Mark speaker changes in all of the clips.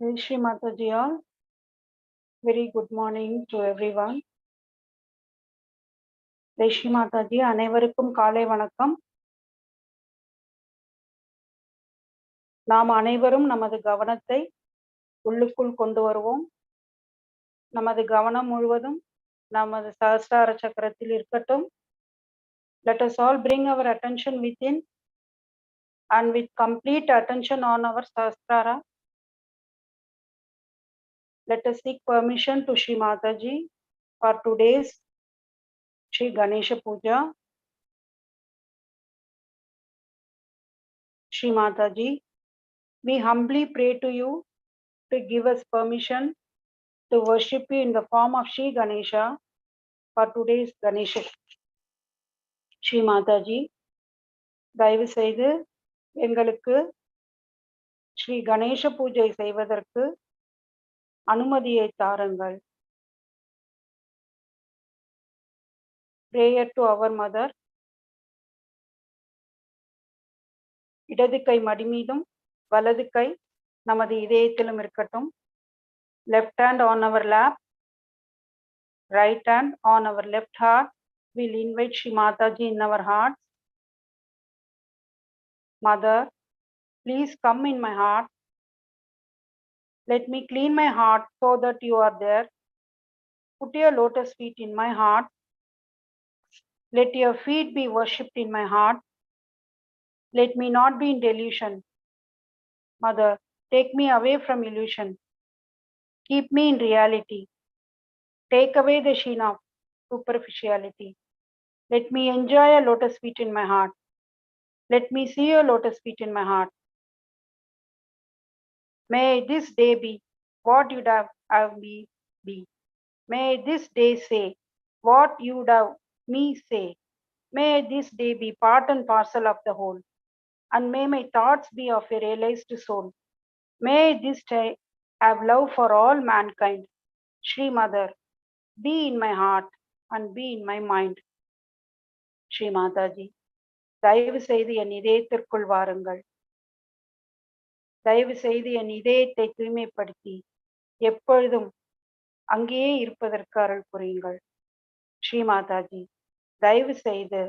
Speaker 1: Jai Shri Mataji all. Very good morning to everyone. Jai Shri Mataji, அனைவருக்கும் காலை வணக்கம். நாம் அனைவரும் நமது கவனத்தை உள்ளுக்குள் கொண்டு வருவோம். நமது கவனம் முழுவதும் நமது சஹஸ்ரார சக்கரத்தில் இருக்கட்டும். Let us all bring our attention within and with complete attention on our sahasrara. Let us seek permission to Shri Mataji for today's Shri Ganesha Puja. Shri Mataji, we humbly pray to you to give us permission to worship you in the form of Shri Ganesha for today's Ganesha. Shri Mataji, தயவு செய்து எங்களுக்கு ஸ்ரீ கணேச பூஜை செய்வதற்கு அனுமதியை தாருங்கள். Prayer to our mother. இடது கை மடி மீதும் வலது கை நமது இதயத்திலும் இருக்கட்டும். Left hand on our lap, right hand on our left heart. We'll invite Shri Mataji in our hearts. Mother, please come in my heart. Let me clean my heart so that you are there. Put your lotus feet in my heart. Let your feet be worshipped in my heart. Let me not be in delusion. Mother, take me away from illusion. Keep me in reality. Take away the sheen of superficiality. Let me enjoy a lotus feet in my heart. Let me see your lotus feet in my heart. May this day be what you'd have me be. May this day say what you'd have me say. May this day be part and parcel of the whole. And may my thoughts be of a realized soul. May this day have love for all mankind. Shri Mother, be in my heart and be in my mind. Shri Mataji, தயவு செய்து என் இதயத்திற்குள் வாருங்கள். தயவு செய்து என் இதயத்தை தூய்மைப்படுத்தி எப்பொழுதும் அங்கேயே இருப்பதற்கு அருள் புரியுங்கள். ஸ்ரீ மாதாஜி, தயவு செய்து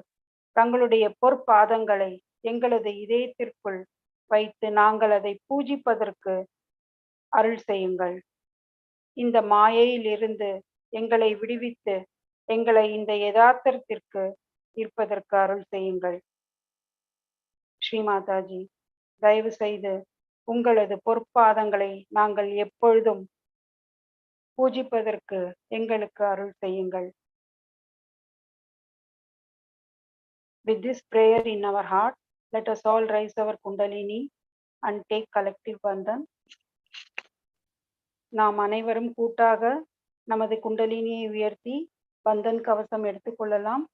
Speaker 1: தங்களுடைய பொற்பாதங்களை எங்களது இதயத்திற்குள் வைத்து நாங்கள் அதை பூஜிப்பதற்கு அருள் செய்யுங்கள். இந்த மாயையில் இருந்து எங்களை விடுவித்து எங்களை இந்த யதார்த்தத்திற்கு இருப்பதற்கு அருள் செய்யுங்கள். ஸ்ரீ மாதாஜி, தயவு செய்து உங்களது பொற்பாதங்களை நாங்கள் எப்பொழுதும் பூஜிப்பதற்கு எங்களுக்கு அருள் செய்யுங்கள். With this prayer in our heart, let us all raise our Kundalini and take collective bandhan. நாம் அனைவரும் கூட்டாக நமது குண்டலினியை உயர்த்தி பந்தன் கவசம் எடுத்துக்கொள்ளலாம்.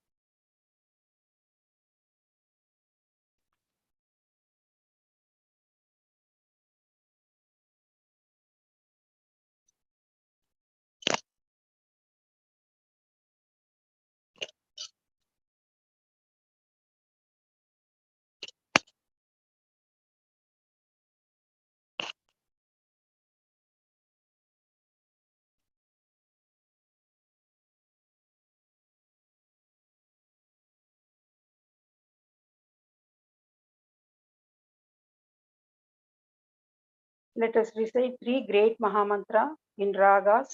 Speaker 1: Let us recite 3 great Mahamantra in ragas.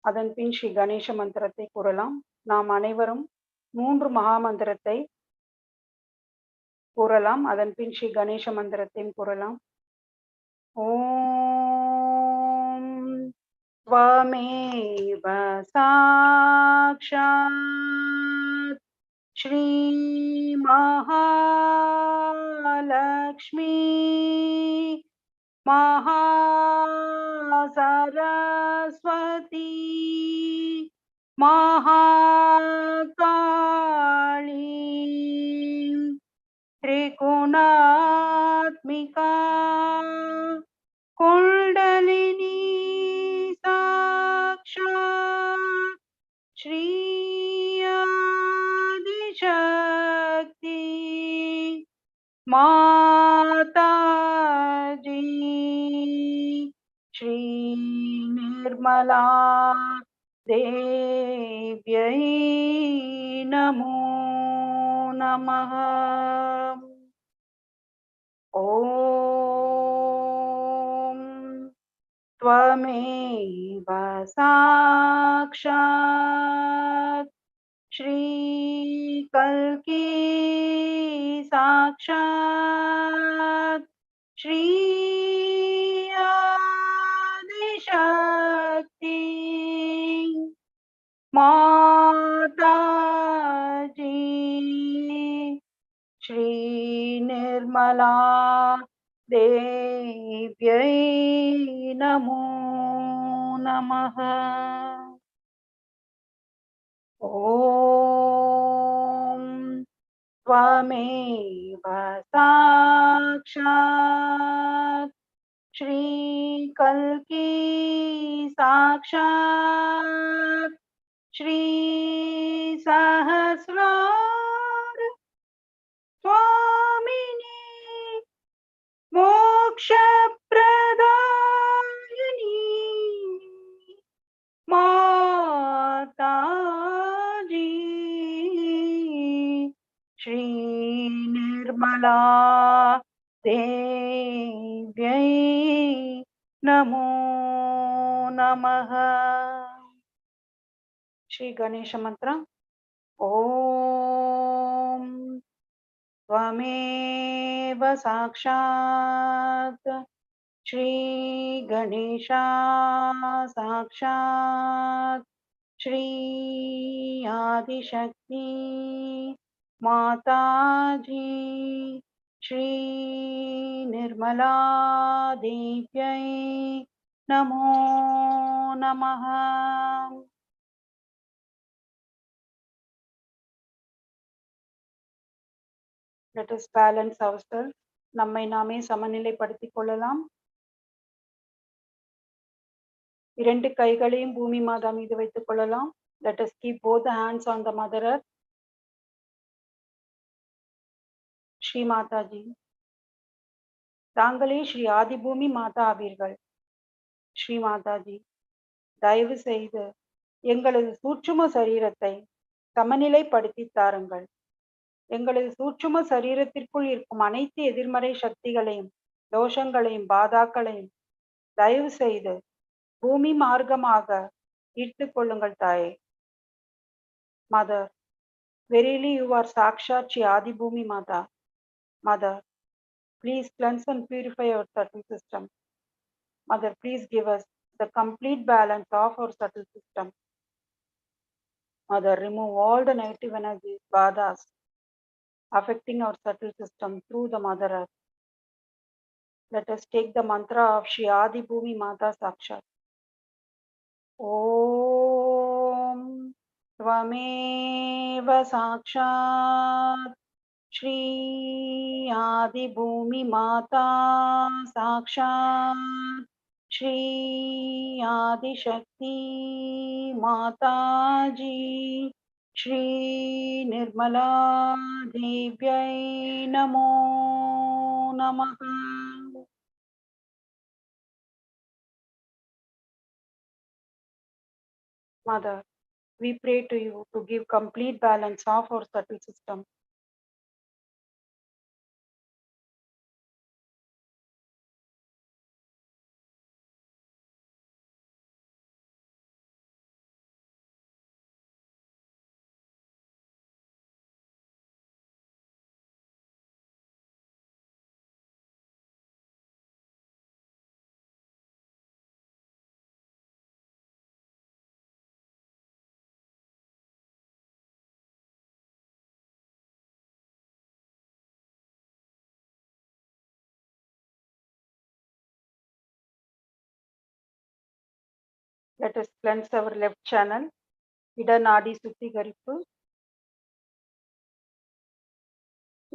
Speaker 1: அதன் பின் ஸ்ரீ கணேச மந்திரத்தை கூறலாம். நாம் அனைவரும் 3 மகாமந்திரத்தை கூறலாம். அதன் பின் ஸ்ரீ கணேச மந்திரத்தையும் கூறலாம். ஓம் त्वमेव साक्षात् श्री महालक्ष्मी महासरस्वती महाकाली त्रिगुणात्मिका कुंडलिनी साक्षात् श्री आदिशक्ति माताजी श्री निर्मला देव्यै नमो नमः। ॐ त्वमेव साक्षात् श्रीकल्की साक्षात् श्री आदिशक्ति माताजी श्री निर्मला देव्यै नमो नमः। ॐ त्वमेव साक्षात् श्रीकल्की साक्षात् श्री सहस्रार स्वामिनी मोक्षप्रदायिनी माताजी श्री निर्मला देव्यै नमो नमः। श्री गणेश मंत्र। ओम त्वमेव साक्षात् श्री गणेशा साक्षात् श्री आदिशक्ति माताजी श्री निर्मला देव्यै नमो नमः। Let us balance ourselves. நம்மை நாமே சமநிலைப்படுத்திக் கொள்ளலாம். இரண்டு கைகளையும் பூமி மாதா மீது வைத்துக் கொள்ளலாம். Let us keep both the hands on the mother earth. Sri Mataji, தாங்களே ஸ்ரீ ஆதிபூமி மாதா ஆவீர்கள். ஸ்ரீ மாதாஜி, தயவு செய்து எங்களது சூட்சும சரீரத்தை சமநிலைப்படுத்தி தாருங்கள். எங்களது சூட்சும சரீரத்திற்குள் இருக்கும் அனைத்து எதிர்மறை சக்திகளையும் தோஷங்களையும் பாதாக்களையும் தயவு செய்து பூமி மார்க்கமாக ஈர்த்துக் கொள்ளுங்கள் தாயே. Mother, verily you are Sakshat Shri Adi Bhumi Mata. Mother, please cleanse and purify our subtle system. Mother, please give us the complete balance of our subtle system. Mother, remove all the negative energies, badas, affecting our subtle system through the Mother Earth. Let us take the mantra of Shri Adi Bhumi Mata Sakshat. Om Tvameva Sakshat Shri Adi Bhumi Mata Sakshat Shri Adi Shakti Mataji Shri Nirmala Devyai Namo Namaha. Mother, we pray to you to give complete balance of our subtle system. Let us cleanse our left channel. இடநாடி சுத்திகரிப்பு.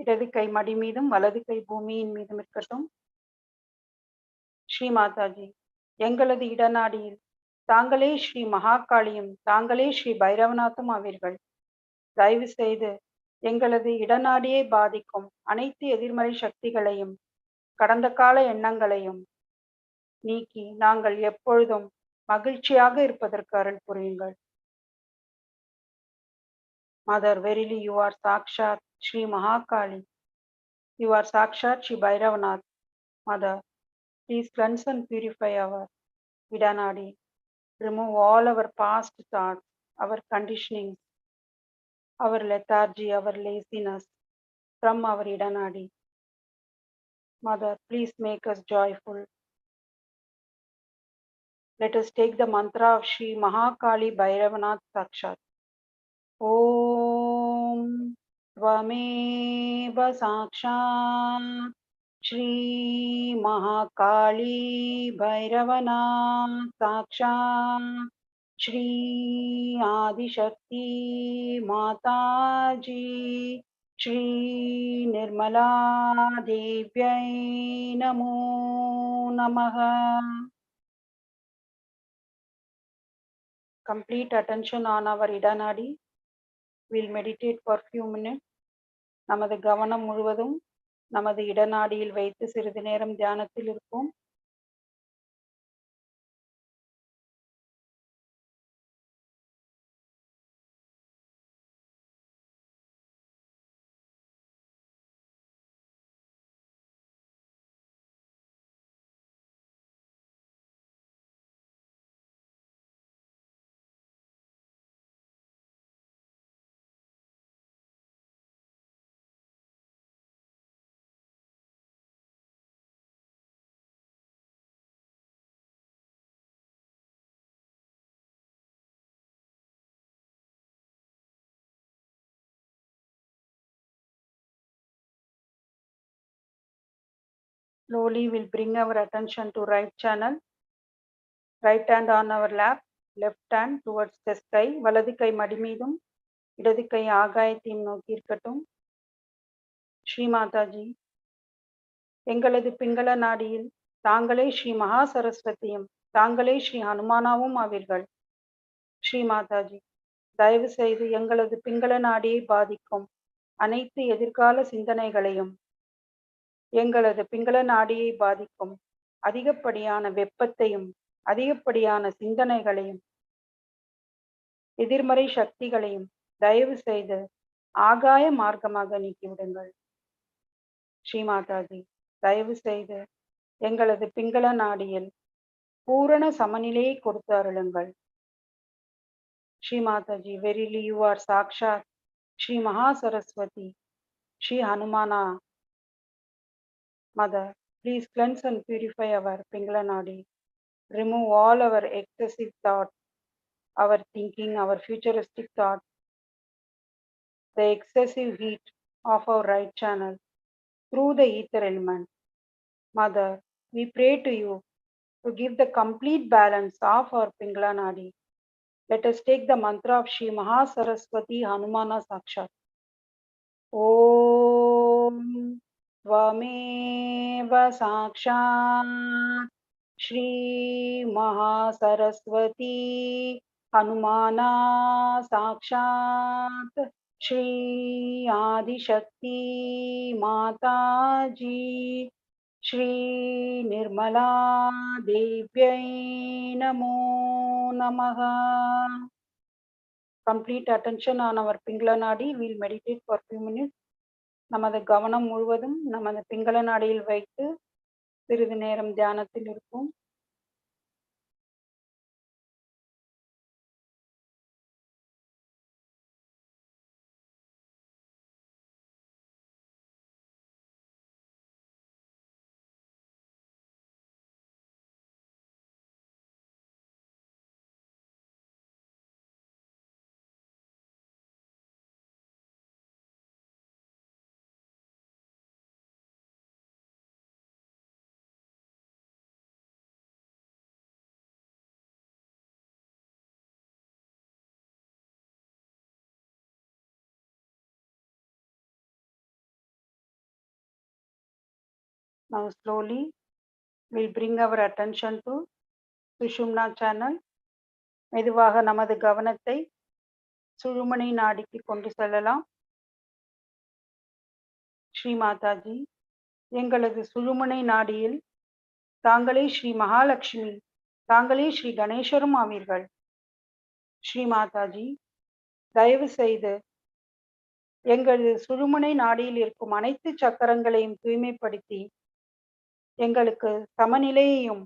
Speaker 1: இடது கை மடி மீதும் வலது கை பூமியின் மீதும் இருக்கட்டும். ஸ்ரீ மாதாஜி, எங்களது இடநாடியில் தாங்களே ஸ்ரீ மகாகாளியும் தாங்களே ஸ்ரீ பைரவநாத்தும் ஆவீர்கள். தயவு செய்து எங்களது இடநாடியை பாதிக்கும் அனைத்து எதிர்மறை சக்திகளையும் கடந்த கால எண்ணங்களையும் நீக்கி நாங்கள் எப்பொழுதும் மகிழ்ச்சியாக இருப்பதற்கு அருள் புரியுங்கள். Mother, verily you are Sakshat Shri Mahakali. You are Sakshat Shri Bhairavanath. Mother, please cleanse and purify our Idanadi. Remove all our past thoughts, our conditioning, our lethargy, our laziness from our Idanadi. Mother, please make us joyful. Let us take the mantra of Shri Mahakali Bhairavanath Sakshat. Om Tvameva Sakshat Shri Mahakali Bhairavanath Sakshat Shri Adishakti Mataji Shri Nirmala Devyai Namo Namaha. Complete attention on our Idanadi. We'll meditate for few minutes. நமது கவனம் முழுவதும் நமது இடநாடியில் வைத்து சிறிது நேரம் தியானத்தில் இருப்போம். Slowly we'll bring our attention to right channel. Right hand on our lap, left hand towards the sky. வலது கை மடி மீதும் இடது கை ஆகாயத்தையும் நோக்கி இருக்கட்டும். ஸ்ரீ மாதாஜி, எங்களது பிங்கள நாடியில் தாங்களே ஸ்ரீ மகா சரஸ்வதியும் தாங்களே ஸ்ரீ ஹனுமானாவும் ஆவீர்கள். ஸ்ரீ மாதாஜி, தயவு செய்து எங்களது பிங்கள நாடியை பாதிக்கும் அனைத்து எதிர்கால சிந்தனைகளையும், எங்களது பிங்கள நாடியை பாதிக்கும் அதிகப்படியான வெப்பத்தையும் அதிகப்படியான சிந்தனைகளையும் எதிர்மறை சக்திகளையும் தயவு செய்து ஆகாய மார்க்கமாக நீக்கிவிடுங்கள். ஸ்ரீ மாதாஜி, தயவு செய்து எங்களது பிங்கள நாடியில் பூரண சமநிலையை கொடுத்து அருளுங்கள். Shri Mataji, verily you are சாக்ஷாத் ஸ்ரீ மகா Saraswati Sri ஹனுமானா. Mother, please cleanse and purify our Pingala Nadi. Remove all our excessive thoughts, our thinking, our futuristic thoughts, the excessive heat of our right channel through the ether element. Mother, we pray to you to give the complete balance of our Pingala Nadi. Let us take the mantra of Shri Maha Saraswati Hanumana Sakshat. Om Tvameva Sakshat Shri Mahasaraswati Hanumana Sakshat Shri Adishakti Mataji Shri Nirmala Devyai Namo Namaha. Complete attention on our Pingala Nadi. We'll meditate for few minutes. நமது கவனம் முழுவதும் நமது பிங்கள நாடியில் வைத்து சிறிது நேரம் தியானத்தில் இருப்போம். Now slowly we'll bring our attention to sushumna channel. மெதுவாக நமது கவனத்தை சுழுமனை நாடிக்கு கொண்டு செல்லலாம். ஸ்ரீ மாதாஜி, எங்களது சுழுமனை நாடியில் தாங்களே ஸ்ரீ மகாலட்சுமி, தாங்களே ஸ்ரீ கணேசரும் ஆவீர்கள். ஸ்ரீ மாதாஜி, தயவு செய்து எங்களது சுழுமுனை நாடியில் இருக்கும் அனைத்து சக்கரங்களையும் தூய்மைப்படுத்தி எங்களுக்கு சமநிலையையும்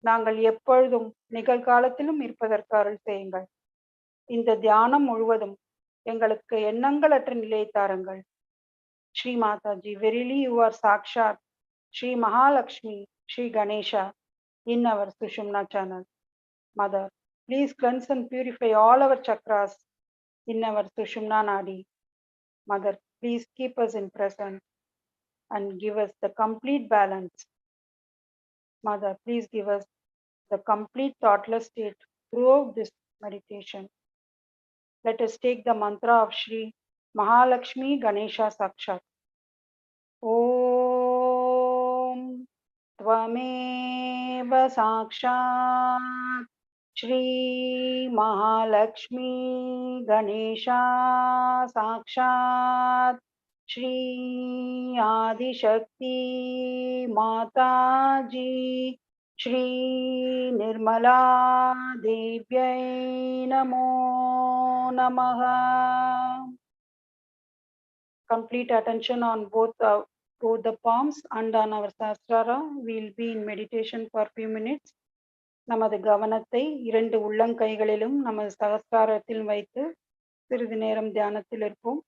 Speaker 1: நாங்கள் எப்பொழுதும் நிகழ்காலத்திலும் இருப்பதற்கு அருள் செய்யுங்கள். இந்த தியானம் முழுவதும் எங்களுக்கு எண்ணங்களற்ற நிலையை தாருங்கள். Shri Mataji, verily you are Sakshat, Shri Mahalakshmi, Shri Ganesha in our Sushumna channel. Mother, please cleanse and purify all our chakras in our Sushumna Nadi. Mother, please keep us in present and give us the complete balance. Mother, please give us the complete thoughtless state throughout this meditation. Let us take the mantra of Shri Mahalakshmi Ganesha Sakshat. Om त्वमेव साक्षात् श्री महालक्ष्मी गणेशा साक्षात् श्री आदिशक्ति माताजी श्री निर्मला देव्यै नमो नमः. Complete attention on both the palms and on our sahasrara. We will be in meditation for few minutes. நமது கவனத்தை இரண்டு உள்ளங்கைகளிலும் நமது சகஸ்ராரத்தில் வைத்து சிறிது நேரம் தியானத்தில் இருப்போம்.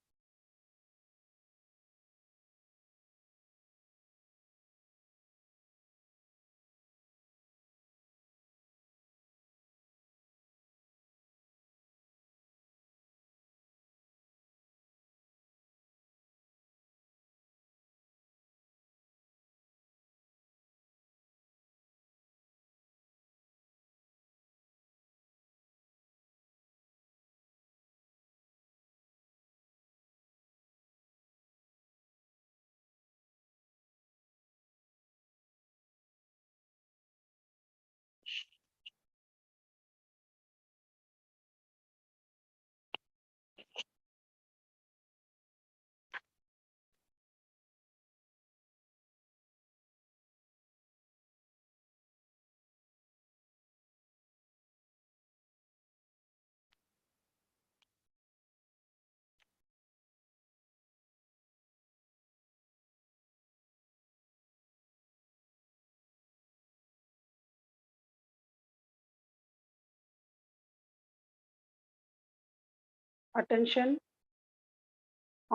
Speaker 1: Attention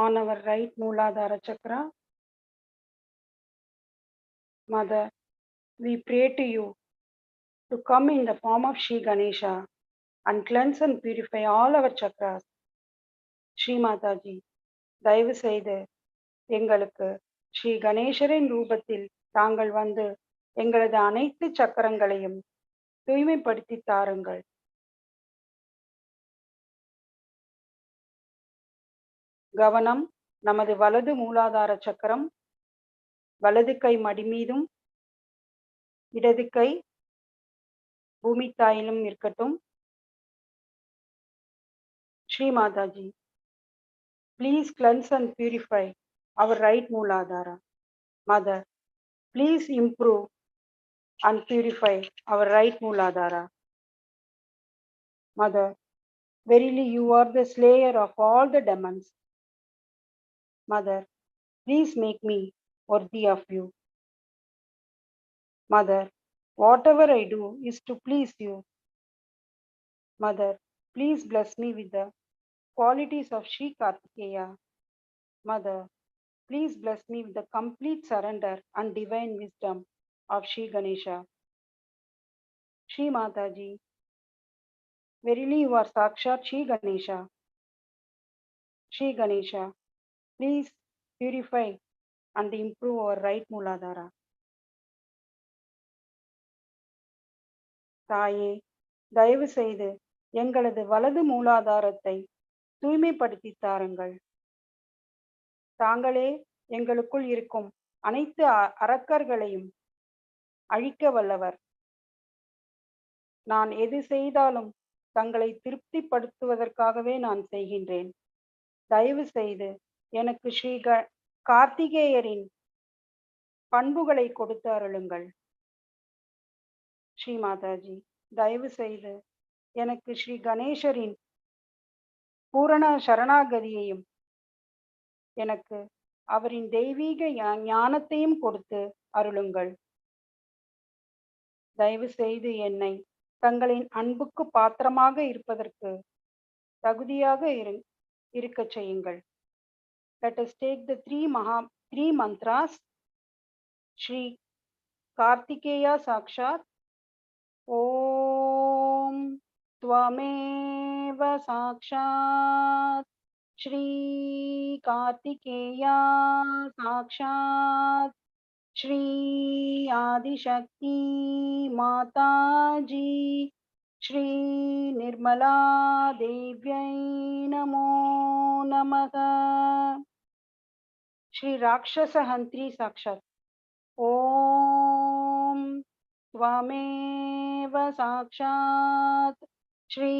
Speaker 1: on our right Mooladhara chakra. Mother, we pray to you to come in the form of Shri Ganesha and cleanse and purify all our chakras. Shri Mataji, தயவு செய்து எங்களுக்கு ஸ்ரீ கணேசரின் ரூபத்தில் தாங்கள் வந்து எங்களது அனைத்து சக்கரங்களையும் தூய்மைப்படுத்தி தாருங்கள். கவனம் நமது வலது மூலாதார சக்கரம், வலது கை மடி மீதும் இடது கை பூமி தாயிலும் இருக்கட்டும். Sri Mataji, please cleanse and purify our right Mooladhara. Mother, please improve and purify our right Mooladhara. Mother, verily you are the slayer of all the demons. Mother, please make me worthy of you. Mother, whatever I do is to please you. Mother, please bless me with the qualities of Shri Kartikeya. Mother, please bless me with the complete surrender and divine wisdom of Shri Ganesha. Shri Mataji, verily you are Sakshat Shri Ganesha. Shri Ganesha, please purify and improve our right Mooladhara. தாயே, தயவு செய்து எங்களது வலது மூலாதாரத்தை தூய்மைப்படுத்தி தாருங்கள். தாங்களே எங்களுக்குள் இருக்கும் அனைத்து அரக்கர்களையும் அழிக்க வல்லவர். நான் எது செய்தாலும் தங்களை திருப்திப்படுத்துவதற்காகவே நான் செய்கின்றேன். தயவு செய்து எனக்கு ஸ்ரீ கார்த்திகேயரின் பண்புகளை கொடுத்து அருளுங்கள். ஸ்ரீ மாதாஜி, தயவு செய்து எனக்கு ஸ்ரீ கணேசரின் பூரண சரணாகதியையும் எனக்கு அவரின் தெய்வீக ஞானத்தையும் கொடுத்து அருளுங்கள். தயவு செய்து என்னை தங்களின் அன்புக்கு பாத்திரமாக இருப்பதற்கு தகுதியாக இருக்கச் செய்யுங்கள். Let us take the three mantras. Shri Kartikeya Sakshat. Om Tvameva Sakshat. Shri Kartikeya Sakshat. Shri Adishakti Mataji. Shri Nirmala Devyai Namo Namaha. Shri Rakshasa Hantri Sakshat. Om Tvameva Sakshat. Shri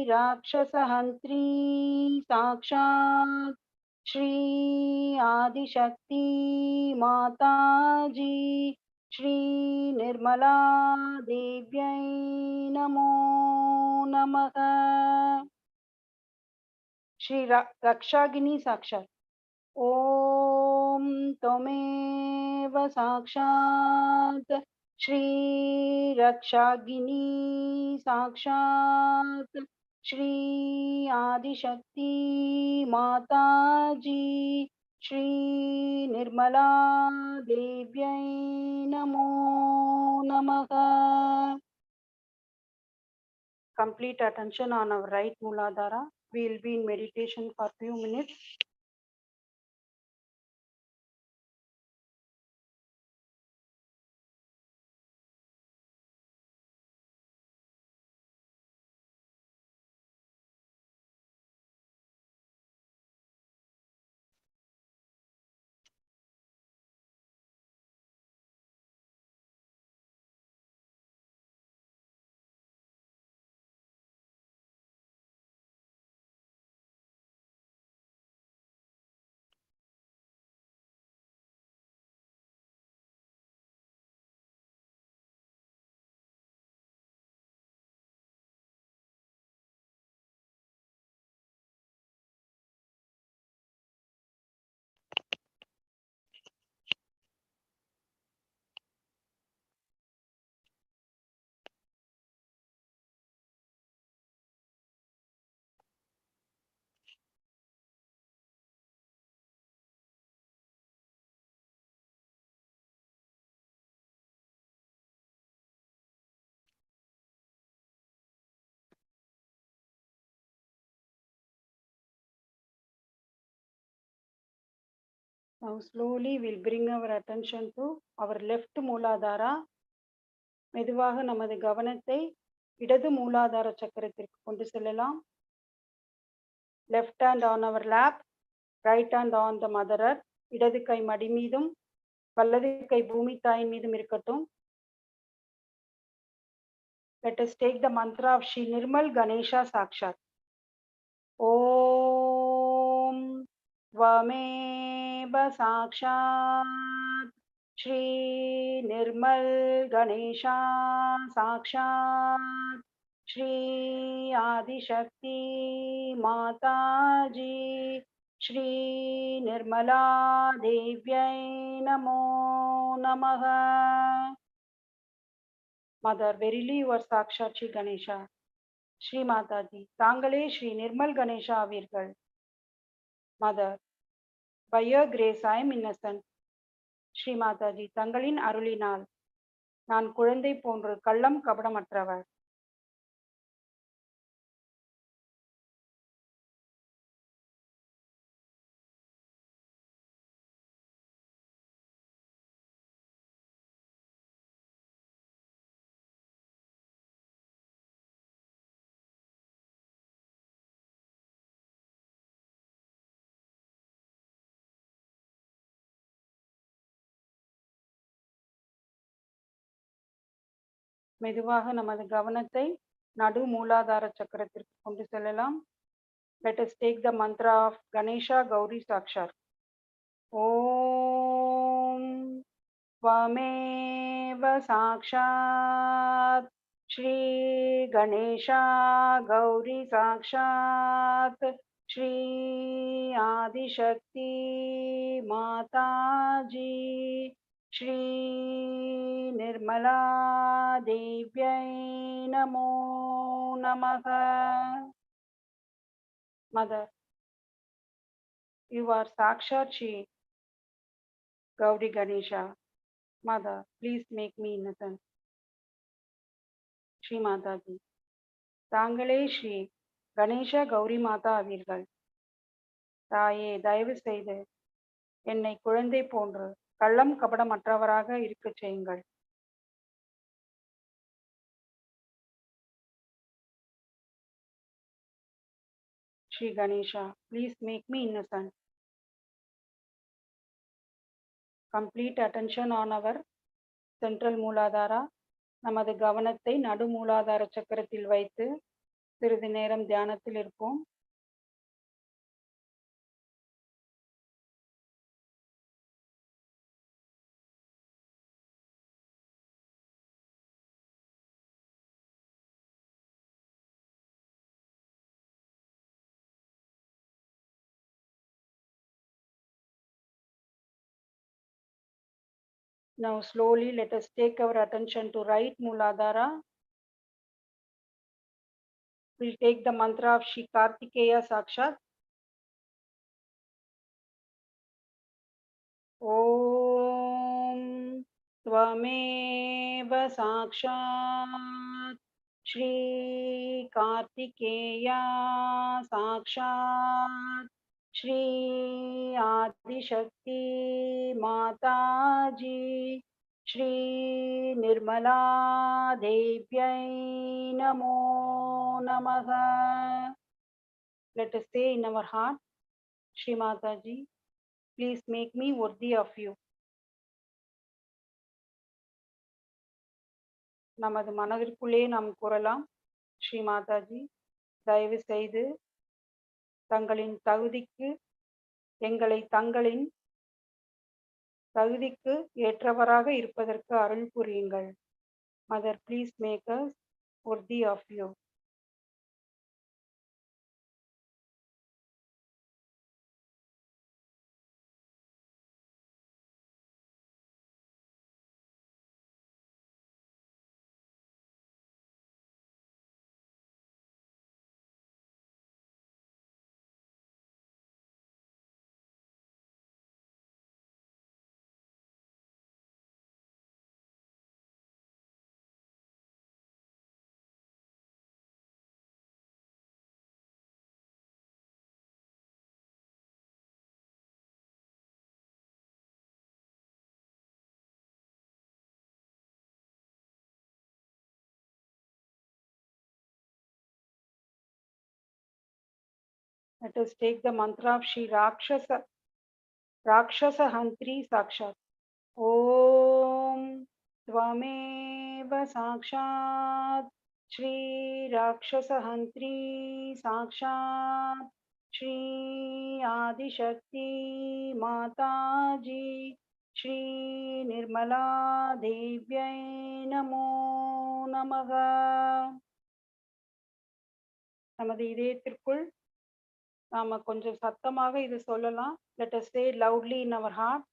Speaker 1: Rakshasa Hantri Sakshat. Shri Adishakti Mataji. Shri Nirmala Devyai Namo Namaha. Shri Rakshagini Sakshat. Om Tvameva Sakshat. Shri Rakshagini Sakshat. Shri Adishakti Mataji. Shri Nirmala Devyai Namo Namaha. Complete attention on our right Mooladhara. We will be in meditation for few minutes. Now slowly we'll bring our attention to our left Mooladhara. மெதுவாக நமது கவனத்தை இடது மூலாதார சக்கரத்திற்கு கொண்டு செல்லலாம். Left hand on our lap, right hand on the mother earth. இடது கை மடி மீதும் வலது கை பூமி தாயின் மீதும் இருக்கட்டும். Let us take the mantra of Shri Nirmal Ganesha Sakshat. Om Tvameva Sakshat. Shri Nirmal Ganesha Sakshat. Shri Adishakti Mataji. Shri Nirmala Devyai Namo Namaha. Mother, verily you are Sakshat Shri Ganesha. Shri Mataji, தாங்களே Shri Nirmal Ganesha ஆவீர்கள். Mother, by your grace I am innocent. Sri Mataji, தங்களின் அருளினால் நான் குழந்தை போன்று கள்ளம் கபடமற்றவர். மெதுவாக நமது கவனத்தை நடு மூலாதார சக்கரத்திற்கு கொண்டு செல்லலாம். Let us take the mantra of Ganesha Gauri Sakshar. Om Tvameva साक्षात् श्री गणेशा गौरी साक्षात् श्री आदिशक्ति माताजी श्री निर्मला देव्यै नमो नमः. Mother, you are Sakshat Shri Gauri Ganesha. Mother, please make me innocent. Shri Mataji, தாங்களே ஸ்ரீ கணேச கௌரி மாதா அவர்கள். தாயே, தயவு செய்து என்னை குழந்தை போன்று கள்ளம் கபடமற்றவராக இருக்கச் செய்யுங்கள். Shri Ganesha, please make me innocent. Complete attention on our central Muladhara. நமது கவனத்தை நடு மூலாதார சக்கரத்தில் வைத்து சிறிது நேரம் தியானத்தில் இருப்போம். Now slowly let us take our attention to right Mooladhara. We'll take the mantra of Shri Kartikeya Sakshat. Om Tvameva Sakshat Shri Kartikeya Sakshat Shri Adishakti Mataji Shri Nirmala Devyai Namo Namaha. Let us say in our heart, Shri Mataji, please make me worthy of you. நமது மனதிற்குள்ளே நாம் கூறலாம், ஸ்ரீ மாதாஜி, தயவு செய்து தங்களின் தகுதிக்கு எங்களை தங்களின் தகுதிக்கு ஏற்றவராக இருப்பதற்கு அருள் புரியுங்கள். Mother, please make us worthy of you. Let us take the mantra of Shri Rakshasa Hantri Sakshat. Om Tvameva Sakshat Shri Rakshasa Hantri Sakshat Shri Adishakti Mataji Shri Nirmala Devyai Namo Namaha. நமது இதயத்திற்குள் நாம கொஞ்சம் சத்தமாக இது சொல்லலாம். Let us say loudly in our heart,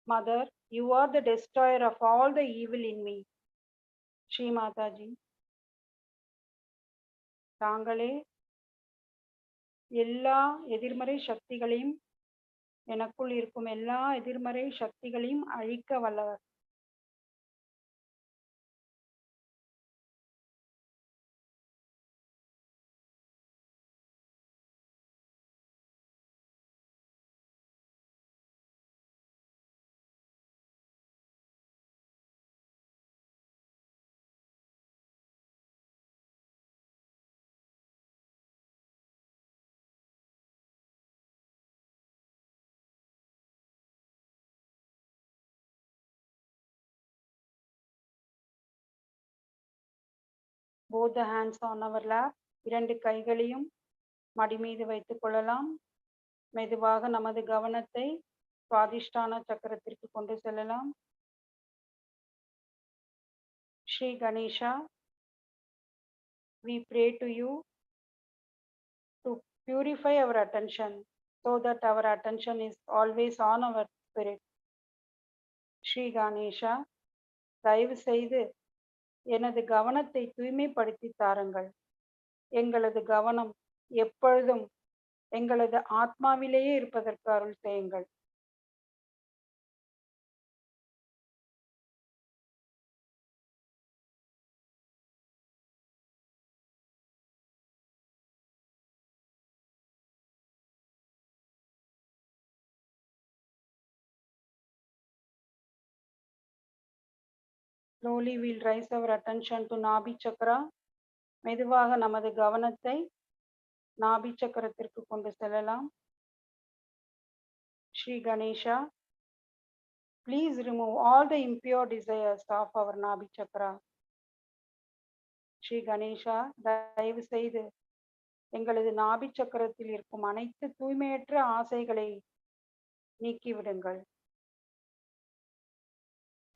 Speaker 1: Mother, you are the destroyer of all the evil in me. Shri Mataji, தாங்களே எல்லா எதிர்மறை சக்திகளையும், எனக்குள் இருக்கும் எல்லா எதிர்மறை சக்திகளையும் அழிக்க வல்லவர். Both the hands on our lap, இரண்டு கைகளையும் மடி மீது வைத்துக் கொள்ளலாம். மெதுவாக நமது கவனத்தை சுவாதிஷ்டான சக்கரத்திற்கு கொண்டு செல்லலாம். Shri Ganesha, we pray to you to purify our attention so that our attention is always on our spirit. Shri Ganesha, தயவு செய்து எனது கவனத்தை தூய்மைப்படுத்தி தாருங்கள். எங்களது கவனம் எப்பொழுதும் எங்களது ஆத்மாவிலேயே இருப்பதற்கு அருள் செய்யுங்கள். Slowly we'll raise our attention to Nabi Chakra. மெதுவாக நமது கவனத்தை நாபி சக்கரத்திற்கு கொண்டு செல்லலாம். Shri Ganesha, please remove all the impure desires of our Nabi Chakra. Shri Ganesha, தயவு செய்து எங்களது நாபி சக்கரத்தில் இருக்கும் அனைத்து தூய்மையற்ற ஆசைகளை நீக்கிவிடுங்கள்.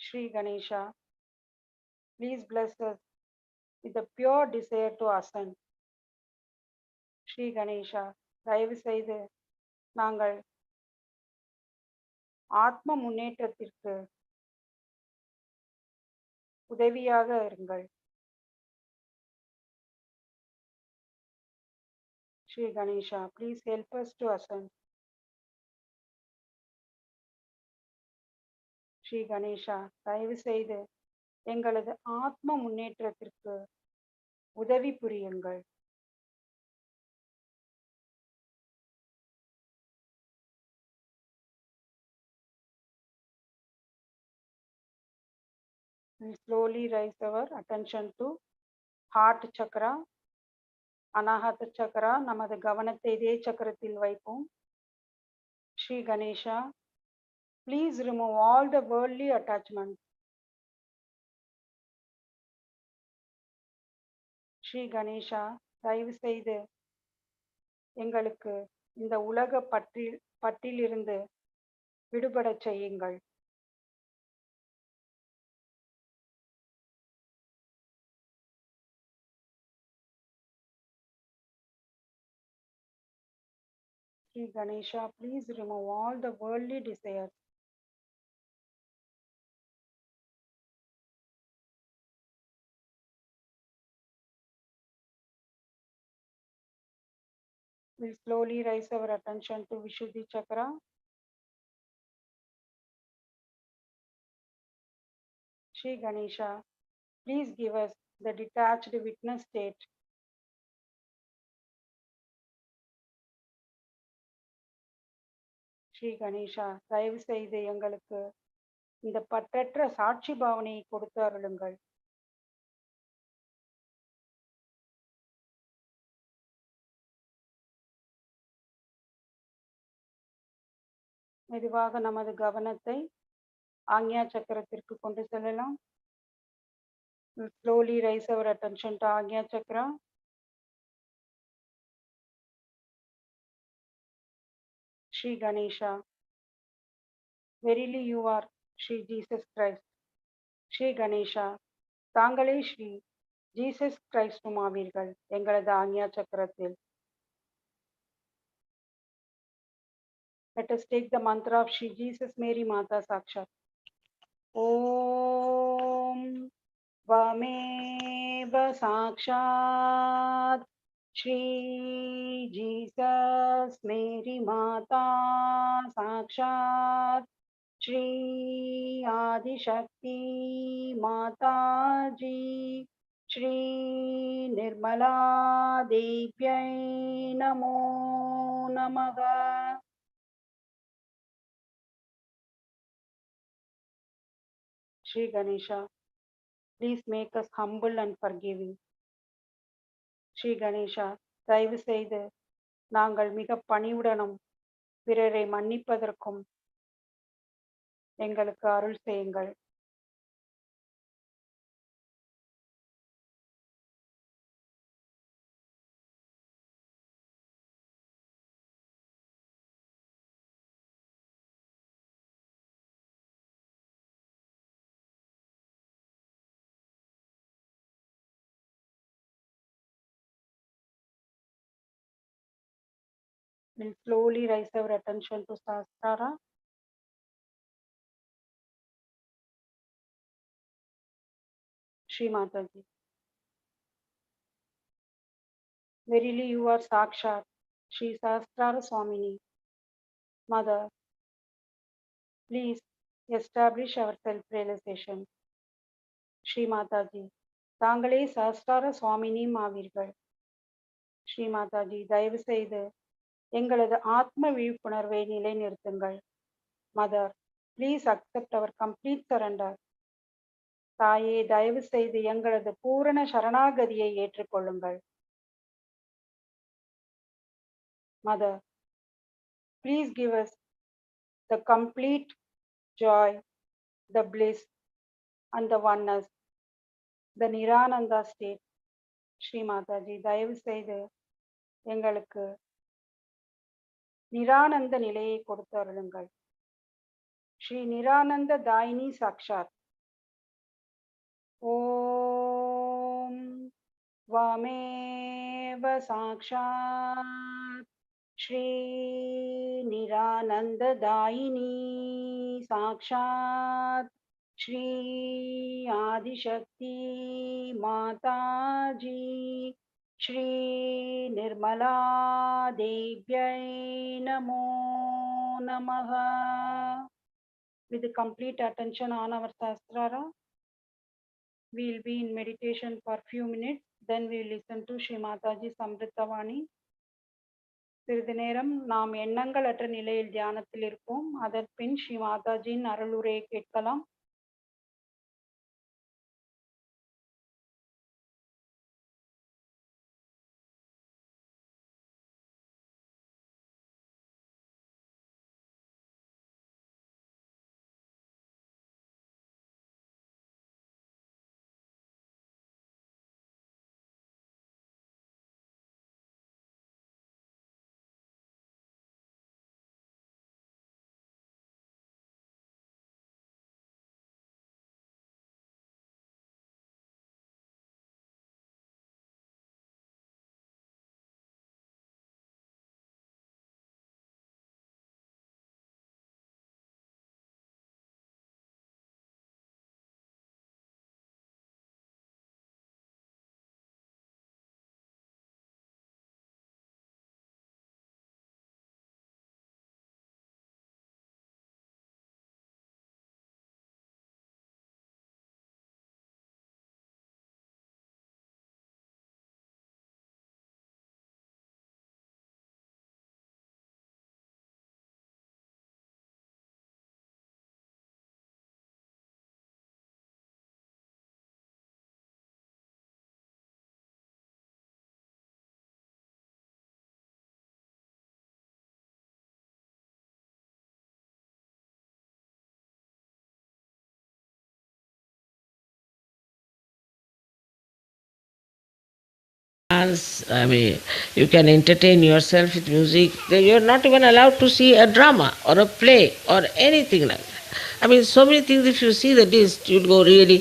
Speaker 1: Shri Ganesha, please bless us with the pure desire to ascend. Shri Ganesha, தயவு செய்து நாங்கள் ஆத்ம முன்னேற்றத்திற்கு உதவியாக இருங்கள். Shri Ganesha, please help us to ascend. Shri Ganesha, தயவு செய்து எங்களது ஆத்ம முன்னேற்றத்திற்கு உதவி புரியுங்கள். We slowly raise our attention to heart chakra. அநாஹத சக்கரா, நமது கவனத்தை இதே சக்கரத்தில் வைப்போம். Shri Ganesha, please remove all the worldly attachments. Shri Ganesha, தயவு செய்து எங்களுக்கு இந்த உலக பற்றிலிருந்து விடுபடச் செய்யுங்கள். Shri Ganesha, please remove all the worldly desires. We'll slowly raise our attention to Vishuddhi Chakra. Shri Ganesha, please give us the detached witness state. Shri Ganesha, தயவு செய்து எங்களுக்கு இந்த பற்றற்ற சாட்சி பாவனையை கொடுத்து அருளுங்கள். மெதுவாக நமது கவனத்தை ஆக்ஞா சக்கரத்திற்கு கொண்டு செல்லலாம். Slowly raise our attention to Agnya Chakra. Shri Ganesha, verily you are Shri Jesus Christ. Shri Ganesha, தாங்களே ஸ்ரீ ஜீசஸ் கிரைஸ்டும் ஆவீர்கள் எங்களது ஆக்ஞா சக்கரத்தில். Let us take the mantra of Shri Jesus Mary Mata Sakshat. Om Vameva Sakshat Shri Jesus Mary Mata Sakshat Shri Adi Shakti Mata Ji Shri Nirmala Devyai Namo Namaha. Shri Ganesha, please make us humble and forgiving. Shri Ganesha, தயவு செய்து நாங்கள் மிக பணிவுடனும் பிறரை மன்னிப்பதற்கும் எங்களுக்கு அருள் செய்யுங்கள். We'll slowly raise our attention to Sahasrara. Shri Mataji. Verily you are Sakshat, Shri Sahasrara Swamini. Mother, please establish our self-realization. Shri Mataji. தாங்களே சஹஸ்ரார சுவாமினியும் ஆவீர்கள். ஸ்ரீ மாதாஜி, தயவு செய்து எங்களது ஆத்ம விழிப்புணர்வை நிலைநிறுத்துங்கள். Mother, please accept our complete surrender. தாயே, தயவு செய்து எங்களது பூரண சரணாகதியை ஏற்றுக்கொள்ளுங்கள். Mother, please give us the complete joy, the bliss and the oneness, the nirananda state. Shri Mataji, தயவு செய்து எங்களுக்கு நிரானந்த நிலையை கொடுத்து அருளுங்கள். ஸ்ரீ நிரானந்த தாயினி சாக்ஷாத். ஓம் வாமேவ சாக்ஷாத் ஸ்ரீ நிரானந்த தாயினி சாக்ஷாத் ஸ்ரீ ஆதிசக்தி மாதாஜி ஸ்ரீ நிர்மலா தேவ்யை நமோ நமः. With complete attention on our Sahasrara, we will be in meditation for few minutes. Then we will listen to Shri Mataji's Amritavani. சிறிது நேரம் நாம் எண்ணங்கள் அற்ற நிலையில் தியானத்தில் இருப்போம். அதற்பின் ஸ்ரீ மாதாஜியின் அருளுரையை கேட்கலாம்.
Speaker 2: I mean, you can entertain yourself with music. You're not even allowed to see a drama or a play or anything like that. I mean, so many things, if you see the list, you'll go really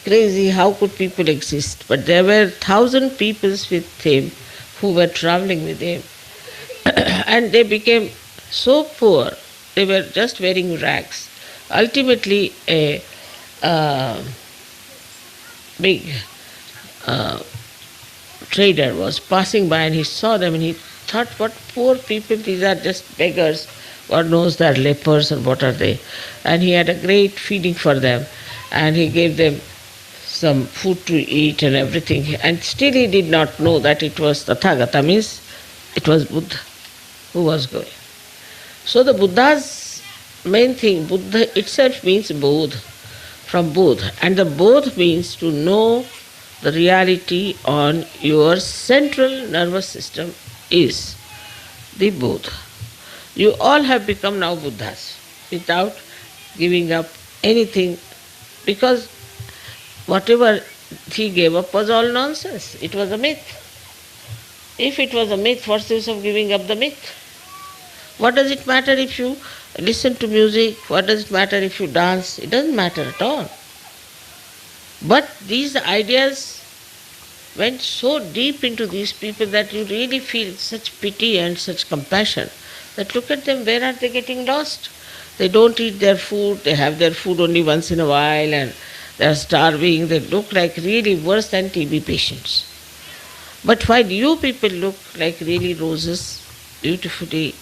Speaker 2: crazy. How could people exist? But there were 1,000 people with him who were traveling with him. And they became so poor, they were just wearing rags. Ultimately, a big trader was passing by and he saw them and he thought, what poor people, these are just beggars. God knows they're lepers or what are they. And he had a great feeding for them and he gave them some food to eat and everything. And still he did not know that it was Tathagata, means it was Buddha who was going. So the Buddha's main thing, Buddha itself means Bodh, from Bodh. And the Bodh means to know the reality on your central nervous system is the Bodh. You all have become now Buddhas without giving up anything, because whatever he gave up was all nonsense. It was a myth. If it was a myth, what's the use of giving up the myth? What does it matter if you listen to music? What does it matter if you dance? It doesn't matter at all. But these ideas went so deep into these people that you really feel such pity and such compassion that look at them, where are they getting lost? They don't eat their food, they have their food only once in a while and they are starving, they look like really worse than TB patients. But while you people look like really roses, beautifully,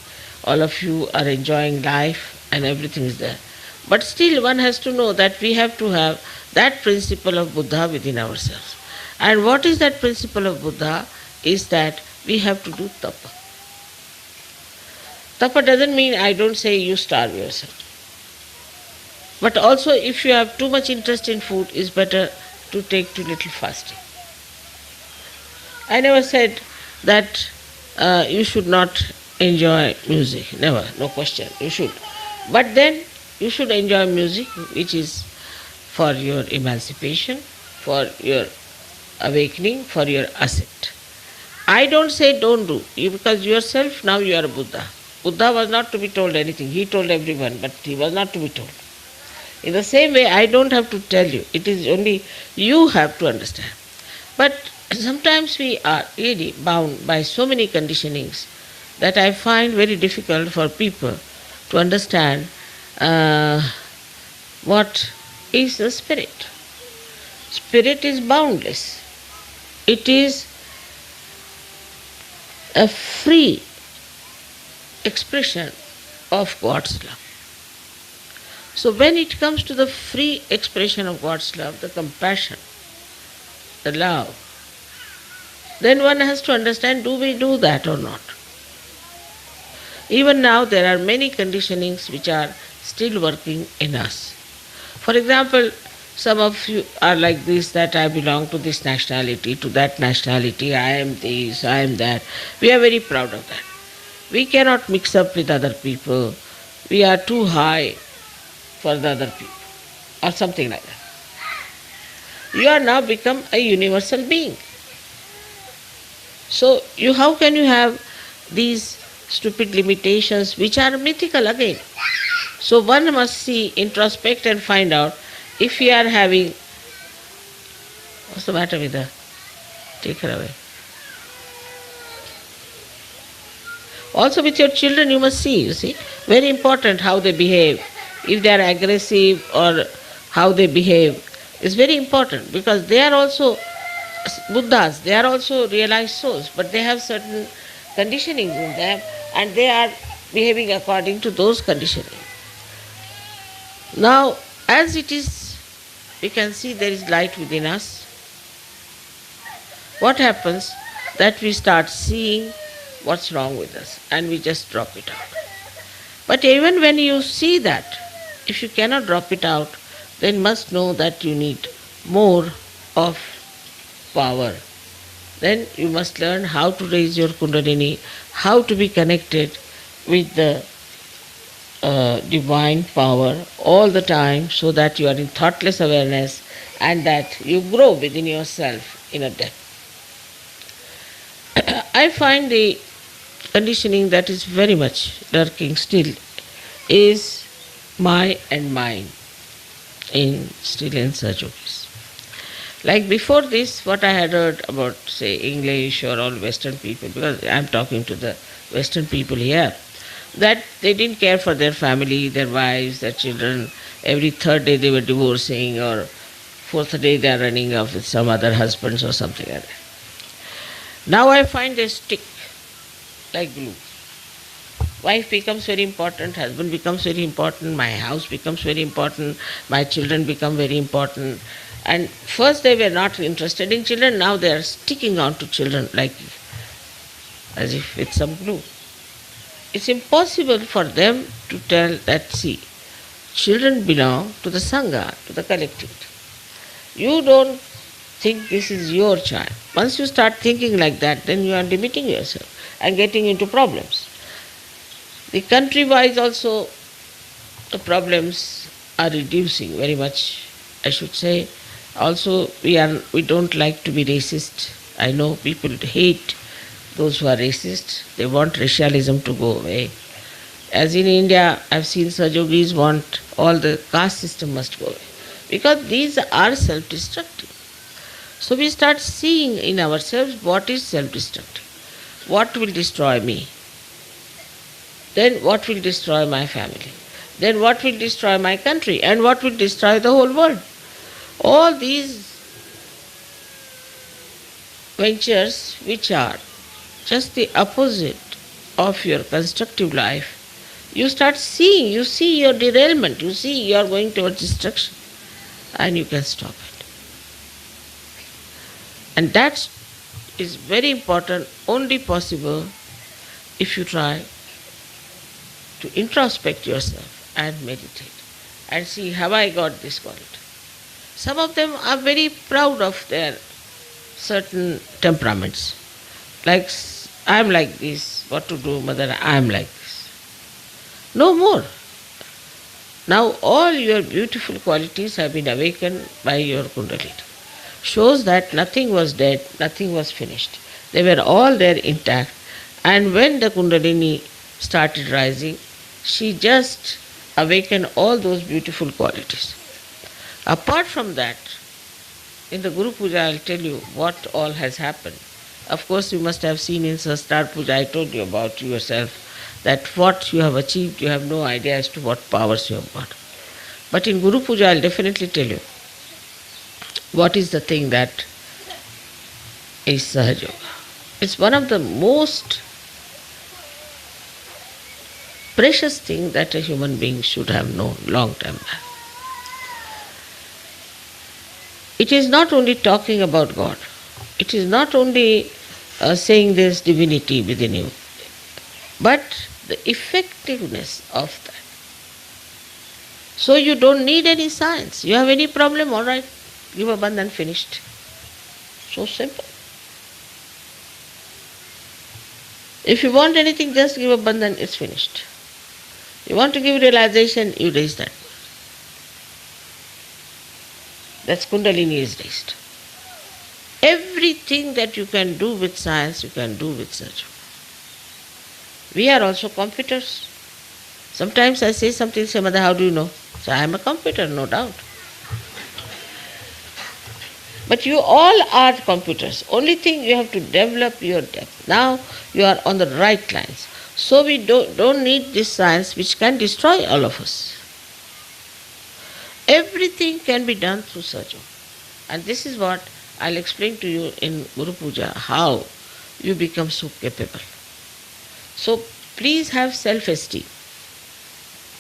Speaker 2: all of you are enjoying life and everything is there. But still, one has to know that we have to have that principle of Buddha within ourselves. And what is that principle of Buddha? Is that we have to do tapa. Tapa doesn't mean I don't say you starve yourself. But also, if you have too much interest in food, it's better to take too little fasting. I never said that you should not enjoy music. Never, no question. You should. But then you should enjoy music which is for your emancipation, for your awakening, for your ascent. I don't say don't do, because yourself now you are a Buddha. Buddha was not to be told anything. He told everyone, but he was not to be told. In the same way, I don't have to tell you. It is only you have to understand. But sometimes we are really bound by so many conditionings that I find very difficult for people to understand what is the spirit. Spirit is boundless. It is a free expression of God's love. So when it comes to the free expression of God's love, the compassion, the love, then one has to understand, do we do that or not? Even now there are many conditionings which are still working in us. For example, some of you are like this, that I belong to this nationality, to that nationality, I am this, I am that. We are very proud of that. We cannot mix up with other people. We are too high for the other people, or something like that. You are now become a universal being. So how can you have these stupid limitations which are mythical again? So one must see, introspect and find out if we are having, what's the matter with her? Take her away. Also with your children you must see, very important how they behave. If they are aggressive or how they behave is very important, because they are also Buddhas, they are also realized souls, but they have certain conditionings in them and they are behaving according to those conditionings. Now, as it is, we can see there is light within us. What happens? That we start seeing what's wrong with us and we just drop it out. But even when you see that, if you cannot drop it out, then must know that you need more of power. Then you must learn how to raise your Kundalini, how to be connected with the divine power all the time, so that you are in thoughtless awareness and that you grow within yourself in a depth. I find the conditioning that is very much lurking still is my and mine in still in Sahaja Yogis. Like before this, what I had heard about, say, English or all Western people, because I am talking to the Western people here, that they didn't care for their family, their wives, their children. Every third day they were divorcing, or fourth day they are running off with some other husbands or something like that. Now I find they stick like glue. Wife becomes very important, husband becomes very important, my house becomes very important, my children become very important. And first they were not interested in children, now they are sticking on to children like as if with some glue. It's impossible for them to tell that, see, children belong to the Sangha, to the collectivity. You don't think this is your child. Once you start thinking like that, then you are limiting yourself and getting into problems. The country-wise also, the problems are reducing very much, I should say. Also, we don't like to be racist. I know people hate those who are racist. They want racialism to go away. As in India, I've seen Sahaja Yogis want all the caste system must go away, because these are self-destructive. So we start seeing in ourselves what is self-destructive, what will destroy me, then what will destroy my family, then what will destroy my country, and what will destroy the whole world. All these ventures which are just the opposite of your constructive life, you start seeing, you see your derailment, you see you are going towards destruction, and you can stop it. And that is very important, only possible if you try to introspect yourself and meditate and see, have I got this quality? Some of them are very proud of their certain temperaments. Like, I am like this, what to do, mother, I am like this. No more. Now all your beautiful qualities have been awakened by your Kundalini. Shows that nothing was dead, nothing was finished. They were all there intact. And when the Kundalini started rising, she just awakened all those beautiful qualities. Apart from that, in the Guru Puja, I'll tell you what all has happened. Of course, you must have seen in Sastar Puja, I told you about yourself, that what you have achieved, you have no idea as to what powers you have got. But in Guru Puja, I'll definitely tell you what is the thing that is Sahaja Yoga. It's one of the most precious thing that a human being should have known long time back. It is not only talking about God. It is not only saying there's divinity within you, but the effectiveness of that. So you don't need any science. You have any problem, all right, give a bandhan, finished. So simple. If you want anything, just give a bandhan, it's finished. You want to give realization, you raise that. That's Kundalini is raised. Everything that you can do with science, you can do with Sahaja Yoga. We are also computers. Sometimes I say something, say, Mother, how do you know? So I am a computer, no doubt. But you all are computers. Only thing you have to develop your depth. Now you are on the right lines. So we don't need this science which can destroy all of us. Everything can be done through Sahaja Yoga. And this is what I'll explain to you in Guru Puja, how you become so capable. So please have self-esteem.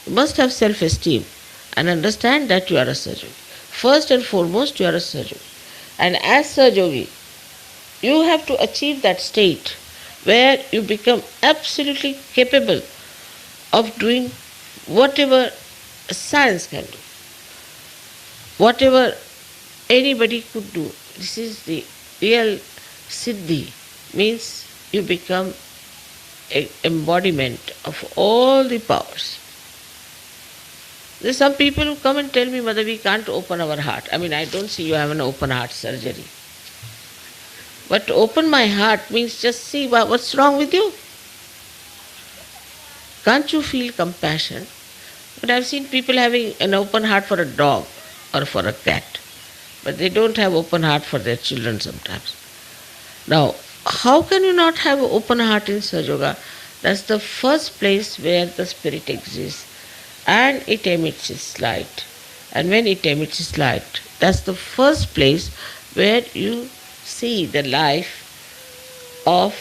Speaker 2: You must have self-esteem and understand that you are a Sahaja Yogi. First and foremost, you are a Sahaja Yogi. And as Sahaja Yogi, you have to achieve that state where you become absolutely capable of doing whatever science can do, whatever anybody could do. This is the real siddhi, means you become an embodiment of all the powers. There are some people who come and tell me, Mother, we can't open our heart. I mean, I don't see you have an open heart surgery. But to open my heart means just see what's wrong with you. Can't you feel compassion? But I've seen people having an open heart for a dog or for a cat. But they don't have open heart for their children sometimes. Now, how can you not have an open heart in Sahaja Yoga? That's the first place where the spirit exists. And it emits its light. And when it emits its light, that's the first place where you see the life of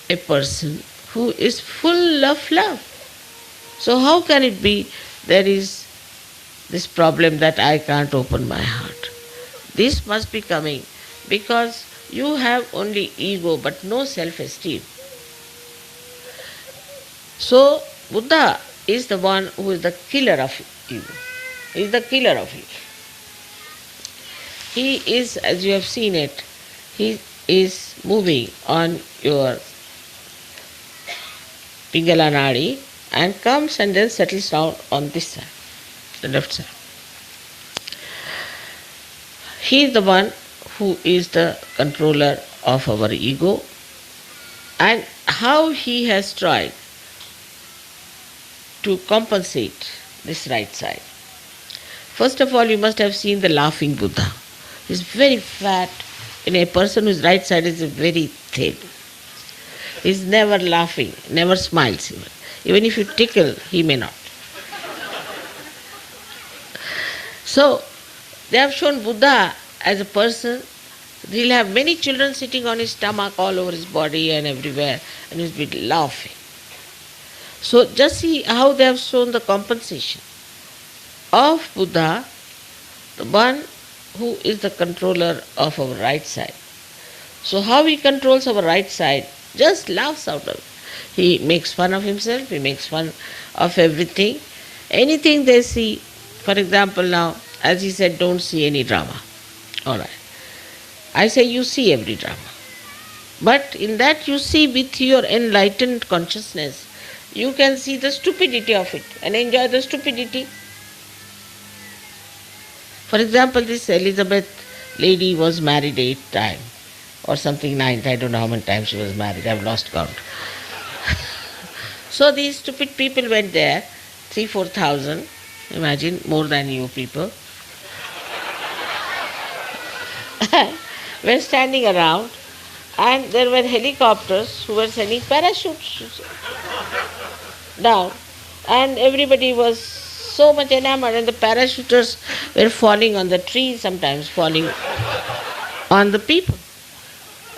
Speaker 2: a person who is full of love. So how can it be there is this problem that I can't open my heart? This must be coming because you have only ego but no self-esteem. So Buddha is the one who is the killer of ego. He is the killer of ego. He is, as you have seen it, he is moving on your Pingala Nadi and comes and then settles down on this side, the left side. He is the one who is the controller of our ego, and how he has tried to compensate this right side. First of all, you must have seen the laughing Buddha. He's very fat, A person whose right side is very thin. He's never laughing, never smiles even. Even if you tickle, he may not. So, they have shown Buddha as a person. He'll have many children sitting on his stomach, all over his body and everywhere, and he'll be laughing. So, just see how they have shown the compensation of Buddha, the one who is the controller of our right side. So, how he controls our right side, just laughs out of it. He makes fun of himself, he makes fun of everything. Anything they see, for example, now, as he said, don't see any drama. Alright. I say you see every drama. But in that you see with your enlightened consciousness, you can see the stupidity of it and enjoy the stupidity. For example, this Elizabeth lady was married 8 times or something, 9th, I don't know how many times she was married, I've lost count. So these stupid people went there, 3,000-4,000, imagine, more than you people, were standing around, and there were helicopters who were sending parachutes down, and everybody was so much enamored, and the parachuters were falling on the trees, sometimes falling on the people.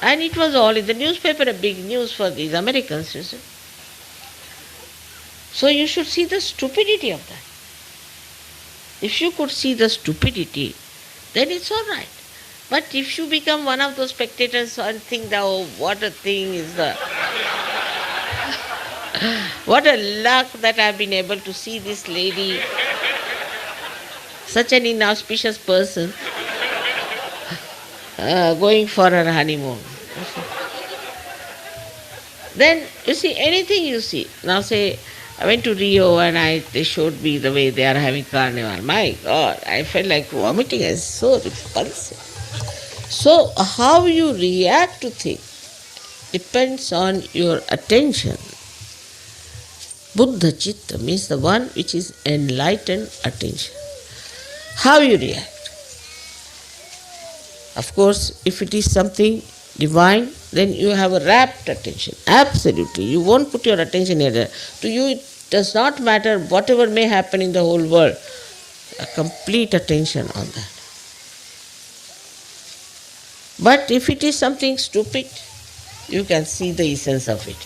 Speaker 2: And it was all in the newspaper, a big news for these Americans, you see. So you should see the stupidity of that. If you could see the stupidity, then it's all right. But if you become one of those spectators and think that, oh, what a thing is the... what a luck that I've been able to see this lady, such an inauspicious person, going for her honeymoon. Then, you see, anything you see. Now say, I went to Rio and they showed me the way they are having carnival. My God, I felt like vomiting. It's so repulsive. So, how you react to things depends on your attention. Buddha Chitta means the one which is enlightened attention. How you react. Of course, if it is something divine, then you have a rapt attention. Absolutely. You won't put your attention here. To you, it does not matter whatever may happen in the whole world. A complete attention on that. But if it is something stupid, you can see the essence of it.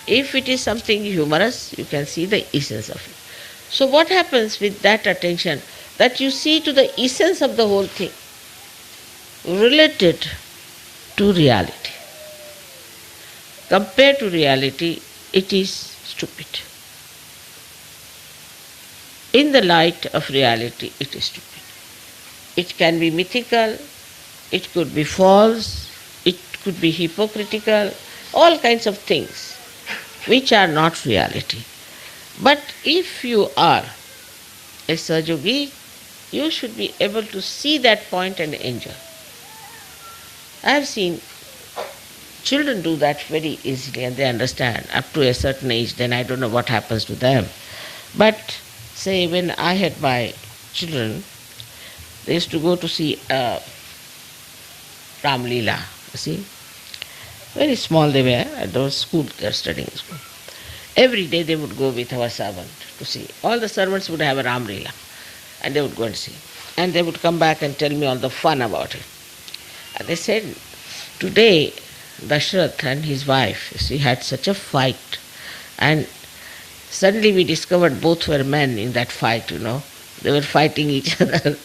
Speaker 2: If it is something humorous, you can see the essence of it. So what happens with that attention? That you see to the essence of the whole thing, related to reality. Compared to reality, it is stupid. In the light of reality, it is stupid. It can be mythical, it could be false, it could be hypocritical, all kinds of things which are not reality. But if you are a Sahajogi, you should be able to see that point and enjoy. I have seen children do that very easily and they understand. Up to a certain age, then I don't know what happens to them. But say when I had my children, they used to go to see Ram Leela, you see. Very small they were, at those school, they were studying in school. Every day they would go with our servant to see. All the servants would have a Ram Leela and they would go and see. And they would come back and tell me all the fun about it. And they said, today Dashrath and his wife, you see, had such a fight. And suddenly we discovered both were men in that fight, you know. They were fighting each other.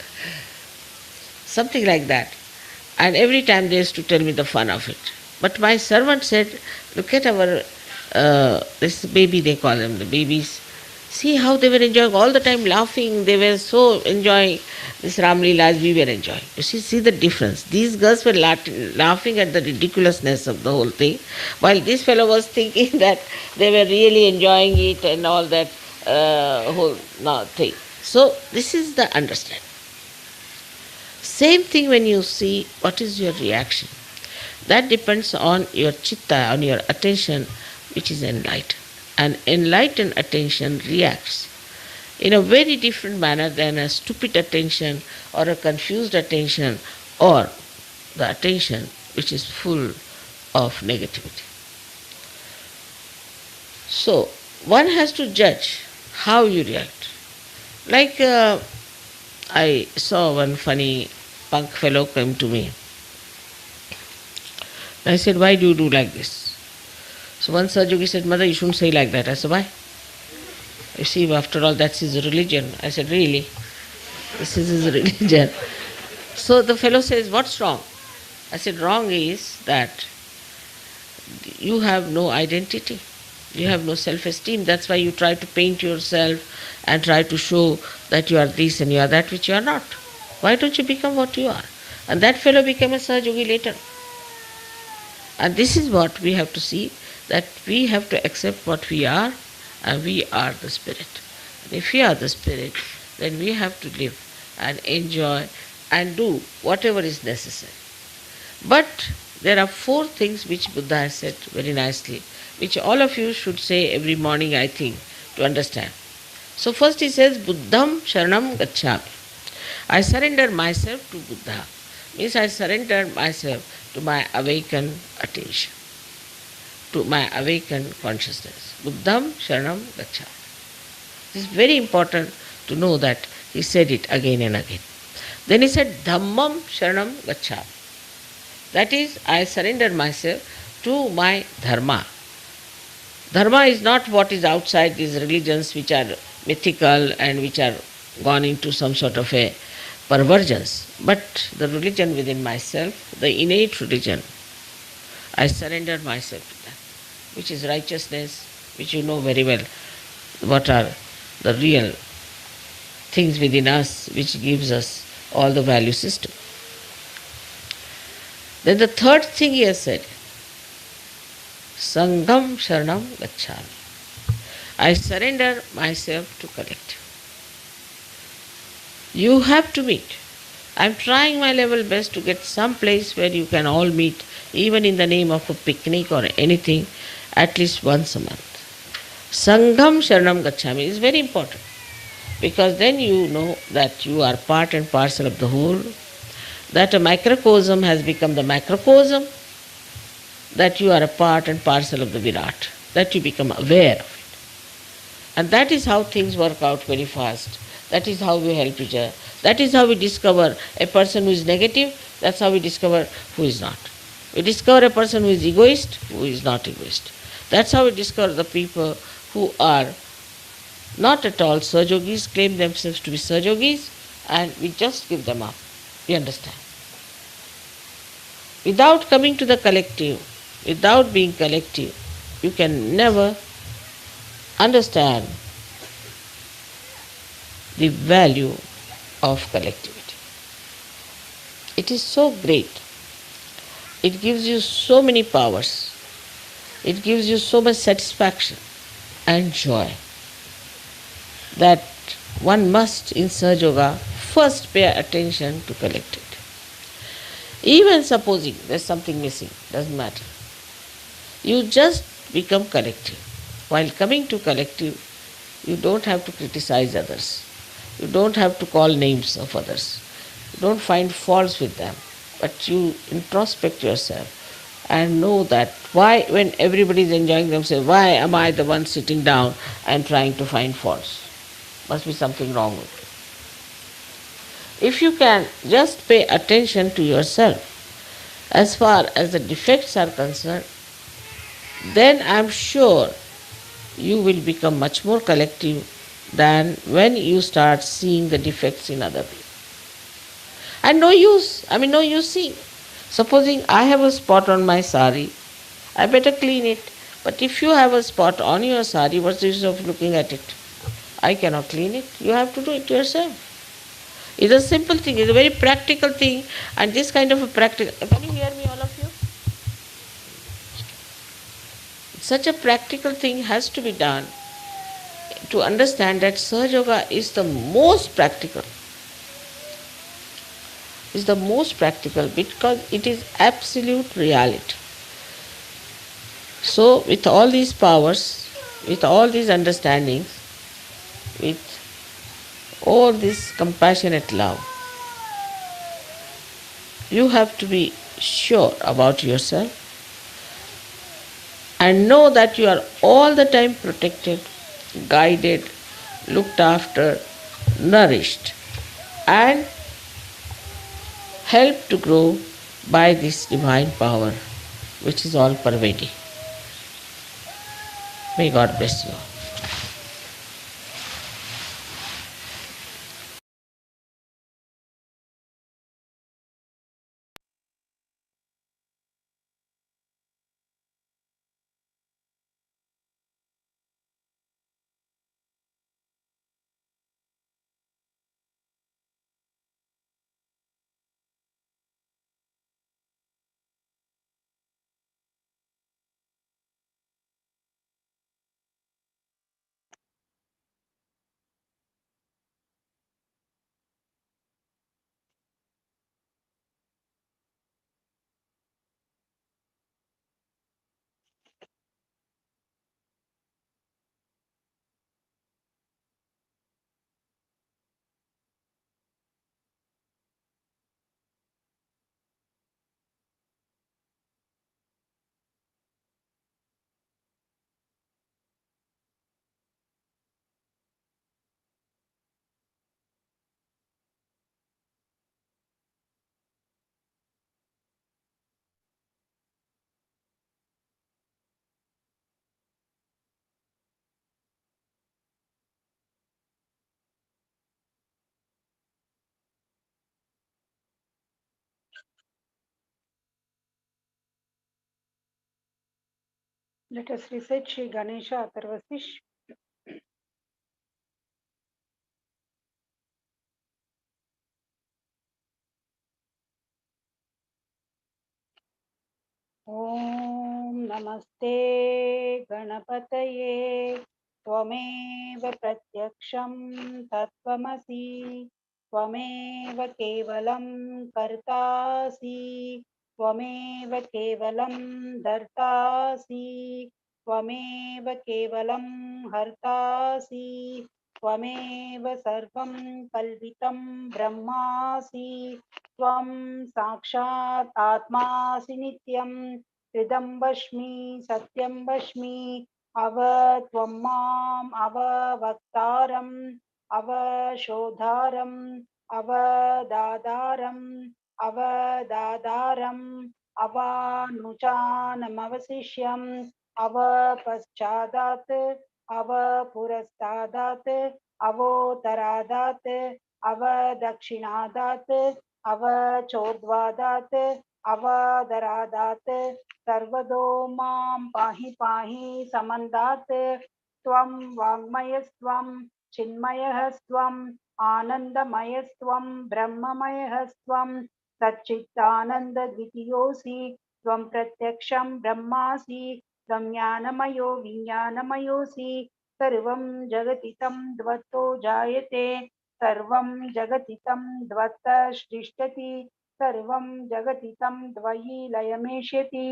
Speaker 2: Something like that. And every time they used to tell me the fun of it. But my servant said, look at our, this baby, they call them, the babies. See how they were enjoying, all the time laughing. They were so enjoying this Ram Leela as we were enjoying. You see the difference. These girls were laughing at the ridiculousness of the whole thing, while this fellow was thinking that they were really enjoying it and all that whole thing. So this is the understanding. Same thing when you see, what is your reaction? That depends on your chitta, on your attention, which is enlightened. And enlightened attention reacts in a very different manner than a stupid attention or a confused attention or the attention which is full of negativity. So, one has to judge how you react. Like I saw one funny punk fellow come to me. I said, why do you do like this? So one Sahajogi said, Mother, you shouldn't say like that. I said, why? You see, after all, that's his religion. I said, really? This is his religion. So the fellow says, what's wrong? I said, wrong is that you have no identity. You have no self-esteem. That's why you try to paint yourself and try to show that you are this and you are that, which you are not. Why don't you become what you are? And that fellow became a Sahajogi later. And this is what we have to see, that we have to accept what we are, and we are the spirit. And if we are the spirit, then we have to live and enjoy and do whatever is necessary. But there are 4 things which Buddha has said very nicely, which all of you should say every morning, I think, to understand. So first he says, Buddham Sharanam Gacchami. I surrender myself to Buddha. Means I surrender myself to my awakened attention, to my awakened consciousness. Buddham Sharanam Gacchami. It is very important to know that he said it again and again. Then he said, Dhammam Sharanam Gacchami. That is, I surrender myself to my dharma. Dharma is not what is outside these religions which are mythical and which are gone into some sort of a perversions, but the religion within myself, the innate religion. I surrender myself to that, which is righteousness, which you know very well, what are the real things within us which gives us all the value system. Then the third thing he has said, Sangham Sharanam Gacchami. I surrender myself to collective. You have to meet. I am trying my level best to get some place where you can all meet, even in the name of a picnic or anything, at least once a month. Sangham Sharanam Gacchami is very important, because then you know that you are part and parcel of the whole, that a microcosm has become the macrocosm, that you are a part and parcel of the Virat, that you become aware of it. And that is how things work out very fast. That is how we help each other. That is how we discover a person who is negative, that's how we discover who is not. We discover a person who is egoist, who is not egoist. That's how we discover the people who are not at all Sahajogis, claim themselves to be Sahajogis, and we just give them up. You understand? Without coming to the collective, without being collective, you can never understand the value of collectivity. It is so great. It gives you so many powers. It gives you so much satisfaction and joy that one must in Sahaja Yoga first pay attention to collective. Even supposing there's something missing, doesn't matter. You just become collective. While coming to collective, you don't have to criticize others. You don't have to call names of others. You don't find faults with them. But you introspect yourself and know that why, when everybody is enjoying themselves, why am I the one sitting down and trying to find faults? Must be something wrong with me. If you can just pay attention to yourself as far as the defects are concerned, then I am sure you will become much more collective than when you start seeing the defects in other people. And no use seeing. Supposing I have a spot on my sari, I better clean it. But if you have a spot on your sari, what's the use of looking at it? I cannot clean it. You have to do it yourself. It's a simple thing, it's a very practical thing, and this kind of a practical... Can you hear me, all of you? Such a practical thing has to be done to understand that Sahaja Yoga is the most practical. Is the most practical because it is absolute reality. So with all these powers, with all these understandings, with all this compassionate love, you have to be sure about yourself and know that you are all the time protected, guided, looked after, nourished, and helped to grow by this divine power which is all pervading. May God bless you.
Speaker 1: Let us recite Shri Ganesha Atharvasish. ॐ नमस्ते गणपतये त्वमेव प्रत्यक्षं तत्त्वमसि त्वमेव केवलं कर्तासि त्वमेव केवलं धर्तासि त्वमेव केवलं हर्तासि त्वमेव सर्वं कल्पितं ब्रह्मासि त्वं साक्षात् आत्मासि नित्यं हृदम्बश्मि सत्यम्बश्मि अव त्वं माम् अववक्तारम् अवशोधारम् अवदादारम् अवदादारम् अवानुचानमवशिष्यम् अवपश्चादात् अवपुरस्तादात् अवोत्तरादात् अवदक्षिणादात् अवचोर्ध्वादात् अवदरादात् सर्वतो मां पाहि पाहि समन्तात् त्वं वाङ्मयस्त्वं चिन्मयस्त्वम् आनन्दमयस्त्वं ब्रह्ममयस्त्वं सच्चिदानन्दद्वितीयोऽसि त्वं प्रत्यक्षं ब्रह्मासि त्वं ज्ञानमयो विज्ञानमयोऽसि सर्वं जगति तं द्वत्तो जायते सर्वं जगति तं द्वत्तः सृष्टति सर्वं जगति तं द्वयि लयमेष्यति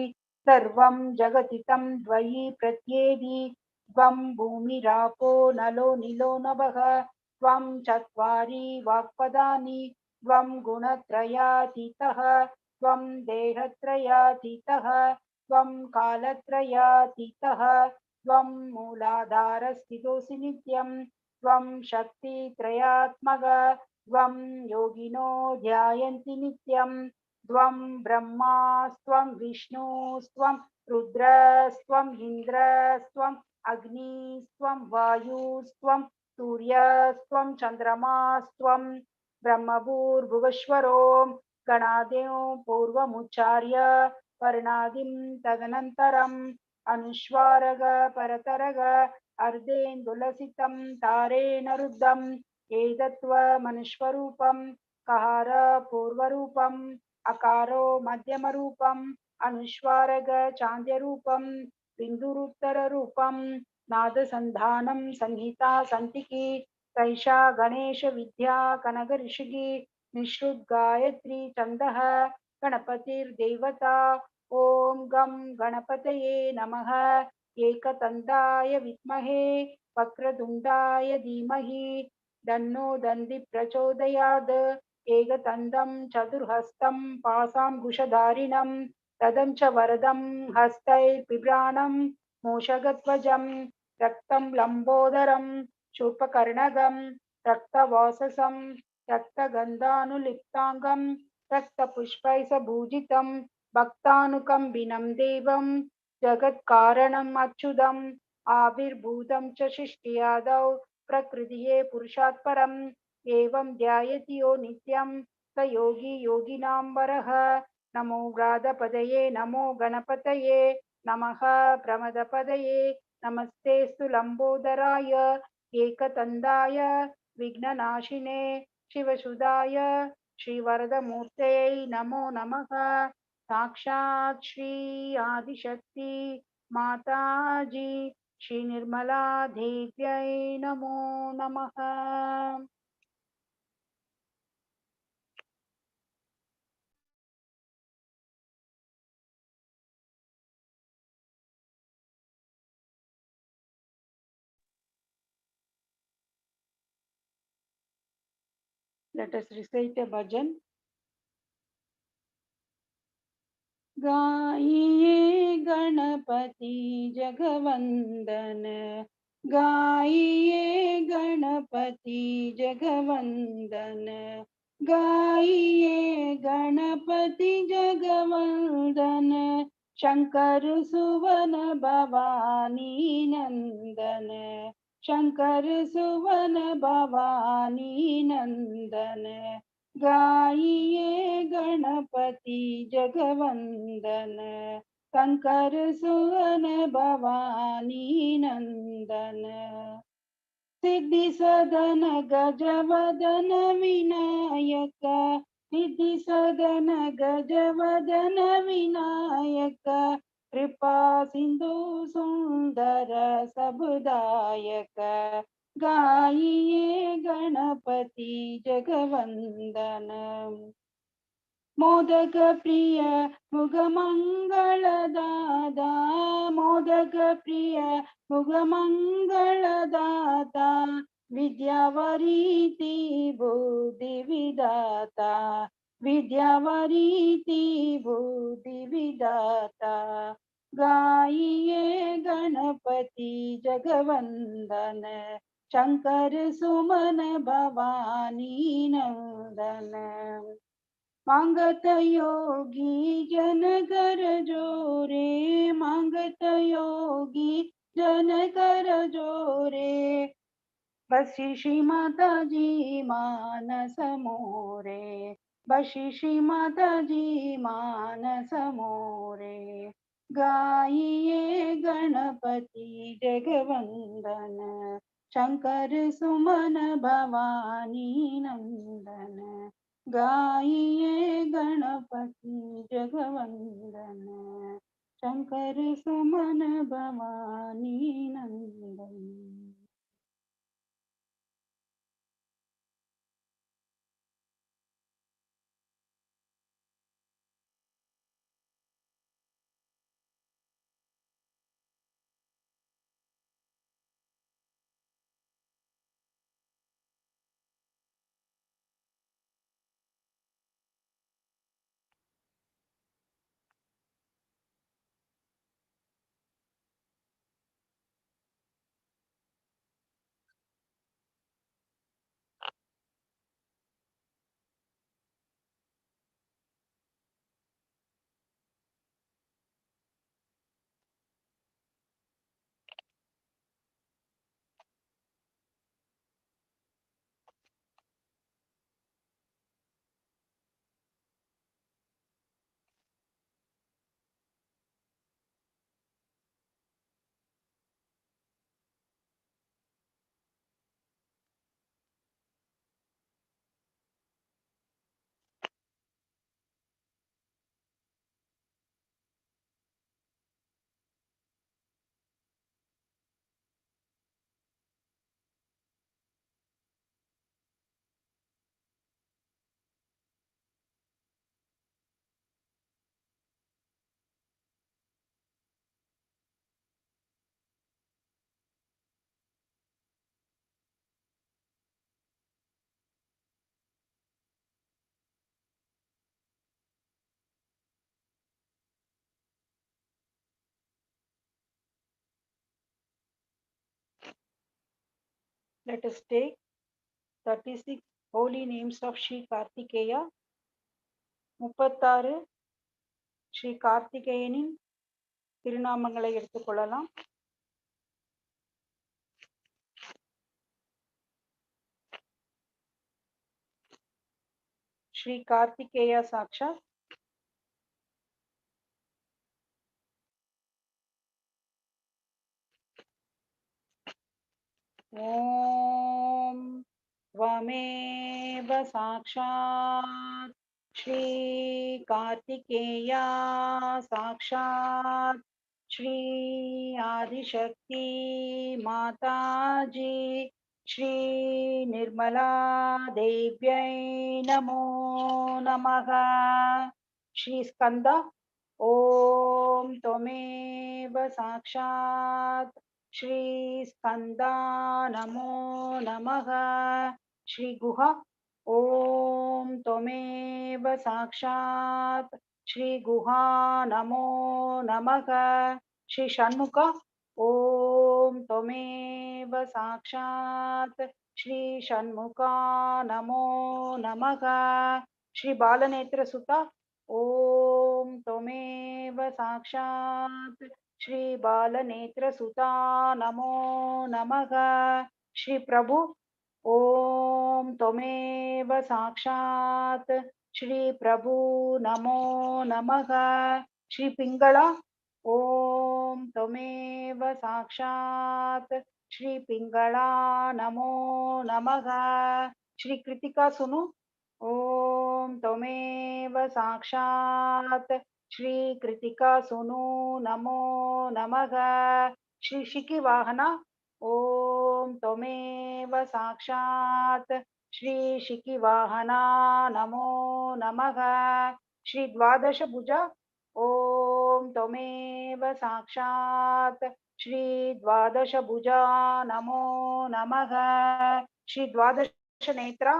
Speaker 1: सर्वं जगति तं द्वयि प्रत्येदि त्वं भूमिरापो नलो निलो नभः त्वं चत्वारि वाक्पदानि त्वं गुणत्रयातीतः त्वं देहत्रयातीतः त्वं कालत्रयातीतः त्वं मूलाधारस्थितोऽसि नित्यं त्वं शक्तित्रयात्मक त्वं योगिनो ध्यायन्ति नित्यं त्वं ब्रह्मास्त्वं विष्णुस्त्वं रुद्रस्त्वम् इन्द्रस्त्वम् अग्निस्त्वं वायुस्त्वं सूर्यस्त्वं चन्द्रमास्त्वं ब्रह्मभूर्भुवस्वरो गणादेव पूर्वमुच्चार्य वर्णादिं तदनन्तरम् अनुस्वारग परतरग अर्धेन्दुलसितं तारेण रुद्धम् एतत्त्वमनुस्वरूपं ककार पूर्वरूपम् अकारो मध्यमरूपम् अनुस्वारग चान्द्यरूपं बिन्दुरुत्तररूपं नादसन्धानं संहिता सन्तिकी सैषा गणेश विद्या कनक ऋषिगी निःश्रुत गायत्री छन्दः गणपतिर्देवता ॐ गं गणपतये नमः एकदन्ताय विद्महे वक्रतुण्डाय धीमहि तन्नो दन्ति प्रचोदयात् एकदन्तं चतुर्हस्तं पाशाङ्कुशधारिणं रदं च वरदं हस्तैर्बिभ्राणं मूषगध्वजं रक्तं लम्बोदरं शूर्पकर्णगं रक्तवाससं रक्तगन्धानुलिप्ताङ्गं रक्तपुष्पैः भक्तानुकम्बिनं देवं जगत्कारणम् अच्युतम् आविर्भूतं च सृष्टियादौ प्रकृतिये पुरुषात् परम् एवं ध्यायति यो नित्यं स योगी योगिनां वरः नमो व्रातपदये नमो गणपतये नमः प्रमदपदये नमस्तेऽस्तु लम्बोदराय एकदन्ताय विघ्ननाशिने शिवसुधाय श्रीवरदमूर्तये नमो नमः साक्षात् श्री आदिशक्ति माताजी श्री निर्मला देव्यै नमो नमः. Let us recite a bhajan. गाइए गणपति जगवंदन गाइए गणपति जगवंदन गाइए गणपति जगवंदन शंकर सुवन भवानी नंदन शंकर सुवन भवानी नंदन गाइए गणपति जगवंदन शंकर सुवन भवानी नंदन सिद्धि सदन गजवदन विनायक सिद्धि सदन गजवदन विनायक कृपा सिंधु सुंदर सबुदायक गाइए गणपति जगवंदन मोदक प्रिय मुगमंगल दादा मोदक प्रिय मुगमंगल दाता विद्यावरीति बुद्धि विदाता विद्यावरीति बुद्धि विदाता गाइए गणपति जगवंदन शंकर सुमन भवानी नंदन मांगत योगी जन कर जोरे मांगत योगी जन कर जोरे बशी माता जी मानस मोरे बशी माता जी मानस मोरे गाइए गणपति जगवंदन शंकर सुमन भवानी नंदन गाइए गणपति जगवंदन शंकर सुमन भवानी नंदन. Let us take 36 holy names of Shri Kartikeya. 36 Sri கார்த்திகேயனின் திருநாமங்களை எடுத்துக்கொள்ளலாம். ஸ்ரீ கார்த்திகேய சாக்ஷாத், ஓம் त्वमेव साक्षात् श्री कार्तिकेया साक्षात् श्री आदिशक्ति माताजी श्री निर्मला देव्यै नमो नमः. श्री स्कंद ओम त्वमेव साक्षात् श्री स्कंदा नमो नमः. श्री गुहा ओम त्वमेव साक्षात् श्री गुहा नमो नमः. श्री षण्मुख ओम त्वमेव साक्षात् श्री षण्मुखा नमो नमः. श्री बालनेत्र सुता ओम त्वमेव साक्षात् श्री बालनेत्र सुता नमो नमः. श्री प्रभु ओम त्वमेव साक्षात् श्री प्रभु नमो नमः. श्री पिंगला ओम त्वमेव साक्षात् श्री पिंगला नमो नमः. श्री कृतिका सुनु ओम त्वमेव साक्षात् श्री कृतिका सुनु नमो नमः. श्री शिखी वाहना ओम त्वमेव साक्षात् श्री शिखी वाहना नमो नमः. श्री द्वादश भुजा ओम त्वमेव साक्षात् श्री द्वादश भुजा नमो नमः. श्री द्वादश नेत्रा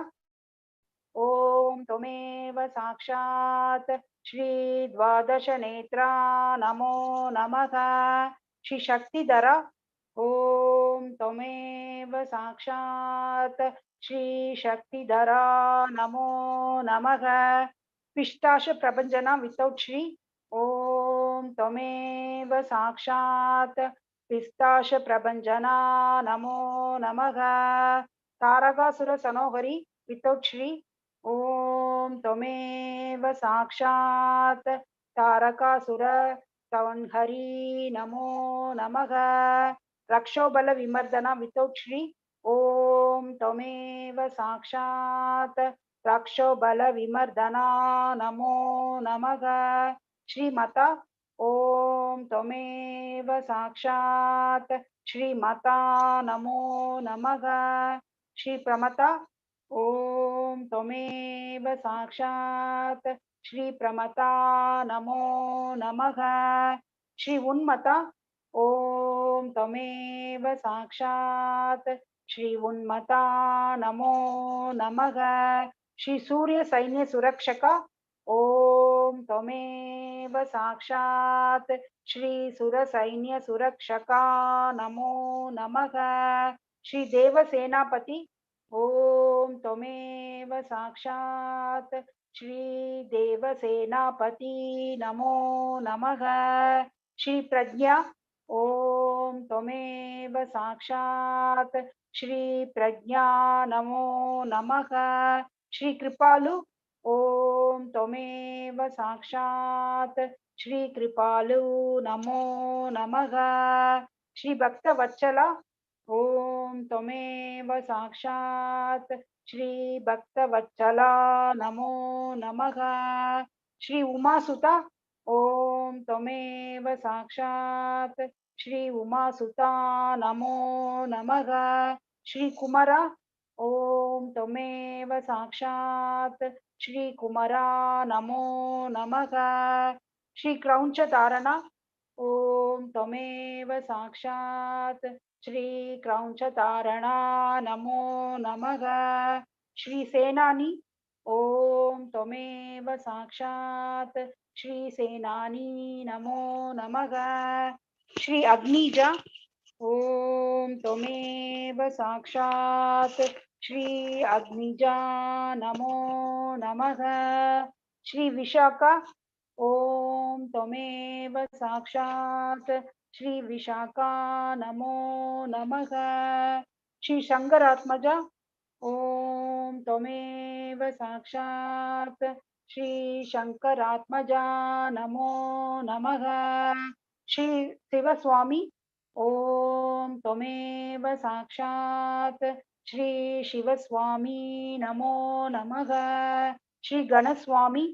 Speaker 1: ओम त्वमेव साक्षात् श्री द्वादश नेत्रा नमो नमः. श्री शक्तिधर ओम त्वमेव साक्षात् श्री शक्तिधरा नमो नमः. पिष्टाश प्रभंजना वितौट श्री ओम त्वमेव साक्षात् पिस्ताश प्रभंजना नमो नमः. तारकासुर सनोहरी वितौट श्री ओम त्वमेव साक्षात् तारकासुर संहरी नमो नमः. रक्षोबल विमर्दना वितौट श्री ओम त्वमेव साक्षात् रक्षोबल विमर्दना नमो नमः. श्रीमता ओम त्वमेव साक्षात् श्रीमता नमो नमः. श्री प्रमता ओम त्वमेव साक्षात् श्री प्रमता नमो नमः. श्री उन्मता ओम त्वमेव साक्षात् श्री उन्मता नमो नमः. श्री सूर्य सैन्य सुरक्षक ओम त्वमेव साक्षात् श्री सुर सैन्य सुरक्षका नमो नमः. श्री देव सेनापति ओम त्वमेव साक्षात् श्री देव सेनापति नमो नमः. श्री प्रज्ञा ओम त्वमेव साक्षात् श्री प्रज्ञा नमो नमः. श्री कृपालु ओम त्वमेव साक्षात् श्री कृपालु नमो नमः. श्री भक्तवत्सला ओम त्वमेव साक्षात् श्री भक्तवत्सला नमो नमः. श्री उमासुता ओम त्वमेव साक्षात् श्री उमासुता नमो नमः. श्री कुमारा ओम त्वमेव साक्षात् श्री कुमारा नमो नमः. श्री क्रौंच धारणा ओम त्वमेव साक्षात् श्री क्रौंच धारणा नमो नमः. श्री सेनानी ओम त्वमेव साक्षात् श्री सेनानी नमो नमः. श्री अग्निजा ॐ त्वमेव साक्षात् श्री अग्निजा नमो नमः। श्री विशाखा ॐ त्वमेव साक्षात् श्री विशाखा नमो नमः। श्री शंकरात्मजा ॐ त्वमेव साक्षात् श्री शंकरात्मजा नमो नमः। श्री शिवस्वामी ॐ त्वमेव साक्षात् श्री शिवस्वामी नमो नमः। श्री गणस्वामी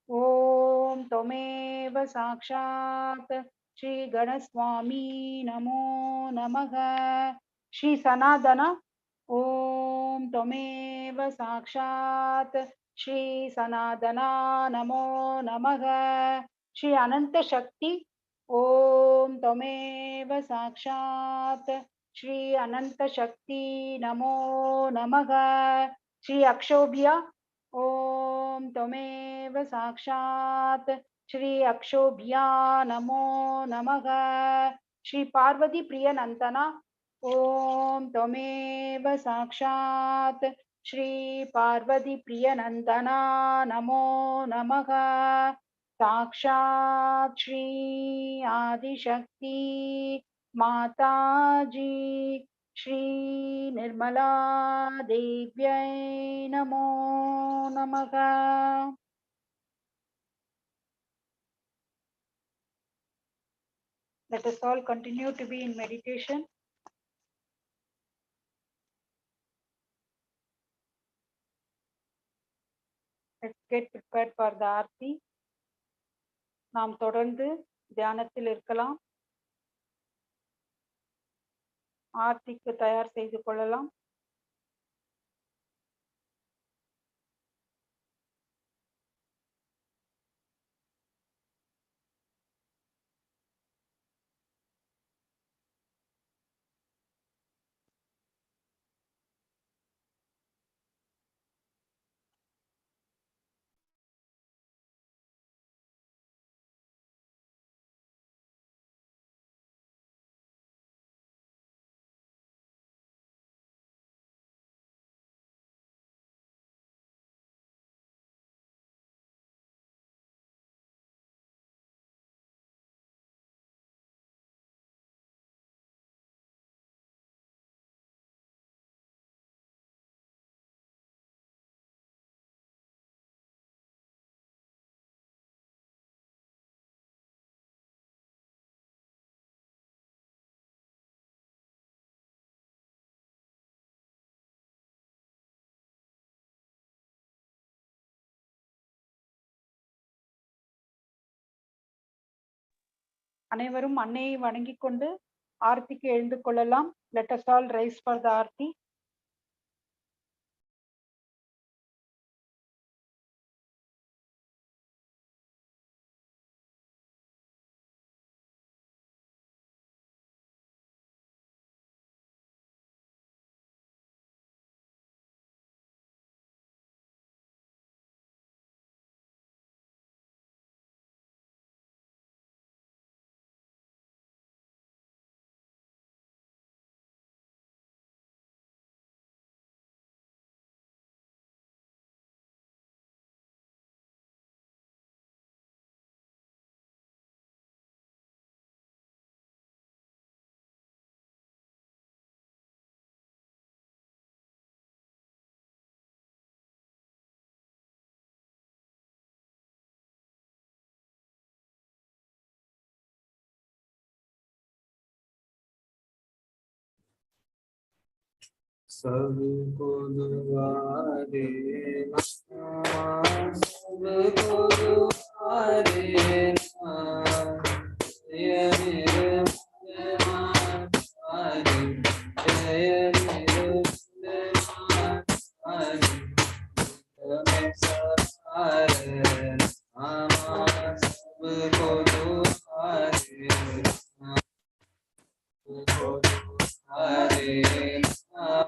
Speaker 1: ॐ त्वमेव साक्षात् श्री गणस्वामी नमो नमः। श्री सनातन ॐ त्वमेव साक्षात् श्री सनातना नमो नमः। श्री अनंत शक्ति ॐ त्वमेव साक्षात् श्री अनंत शक्ति नमो नमः। श्री अक्षोभ्य ॐ त्वमेव साक्षात् श्री अक्षोभ्या नमो नमः। श्री पार्वती प्रिय नंदना ॐ त्वमेव साक्षात् श्री पार्वती प्रिय नंदना नमो नमः। साक्षात् श्री आदिशक्ति माताजी श्री निर्मला देव्यै नमो नमः। Let us all continue to be in meditation. Let's get prepared for the Aarti. நாம் தொடர்ந்து தியானத்தில் இருக்கலாம். ஆர்த்திக்கு தயார் செய்து கொள்ளலாம். அனைவரும் அன்னையை வணங்கிக் கொண்டு ஆர்த்திக்கு எழுந்து கொள்ளலாம். Let us all rise for the Aarthi.
Speaker 3: सबको दुआ दे सबको दुआ देना जय मेरे मातारी जय मेरे मातारी तुम्हें सारे मामा सबको दुआ देना सबको दुआ देना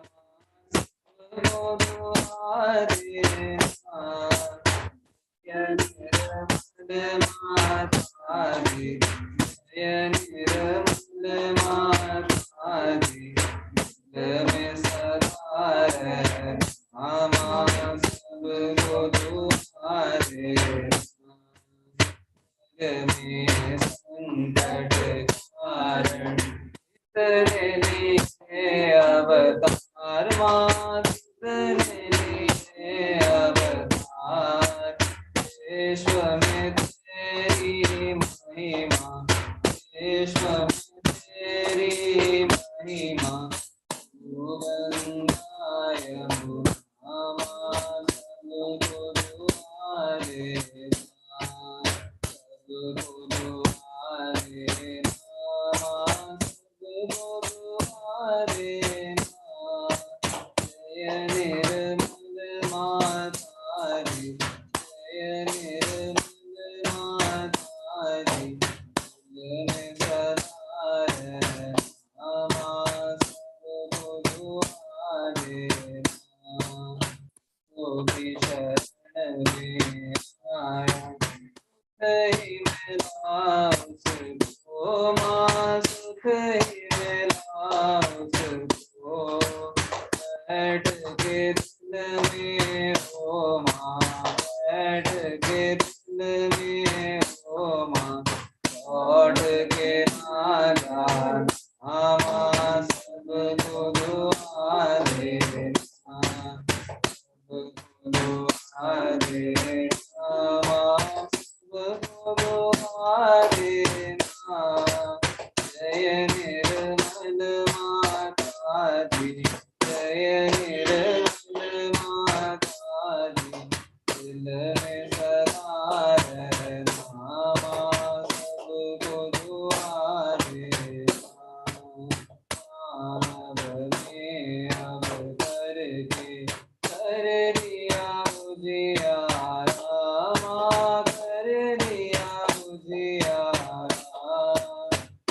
Speaker 3: महिमा गंगाय मुनामा सबको दुआरे सबको दुआरे सबको दुआरे जय निर्मल मातारी जय निर्मल मातारी जय सदारे नामा सबको दुआरे तो भी शरण में आया ही मिला उसको माँ सुख ही मिला उसको बैठ के दिल में ओ माँ बैठ के दिल में ओ माँ लौट के ना जाना माँ सबको दुआ देना सबको दुआ देना माँ सबको दुआ देना जय निर्मल माता दी जय निर्मल माता दी दिल में सदा रहना माँ सबको दुआ देना मानव में अब करके कर दिया उजियारा माँ कर दिया उजियारा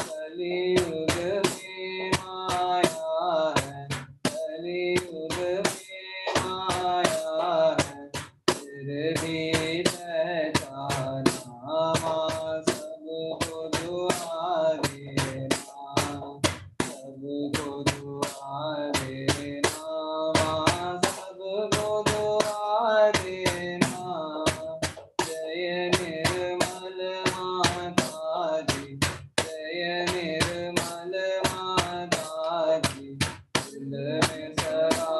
Speaker 3: कलियुग में माया है कलियुग में माया है फिर भी पहचाना माँ सबको दुआ देना सबको दुआ देना माँ सबको दुआ देना जय निर्मल माता दी जय निर्मल माता दी दिल में सदा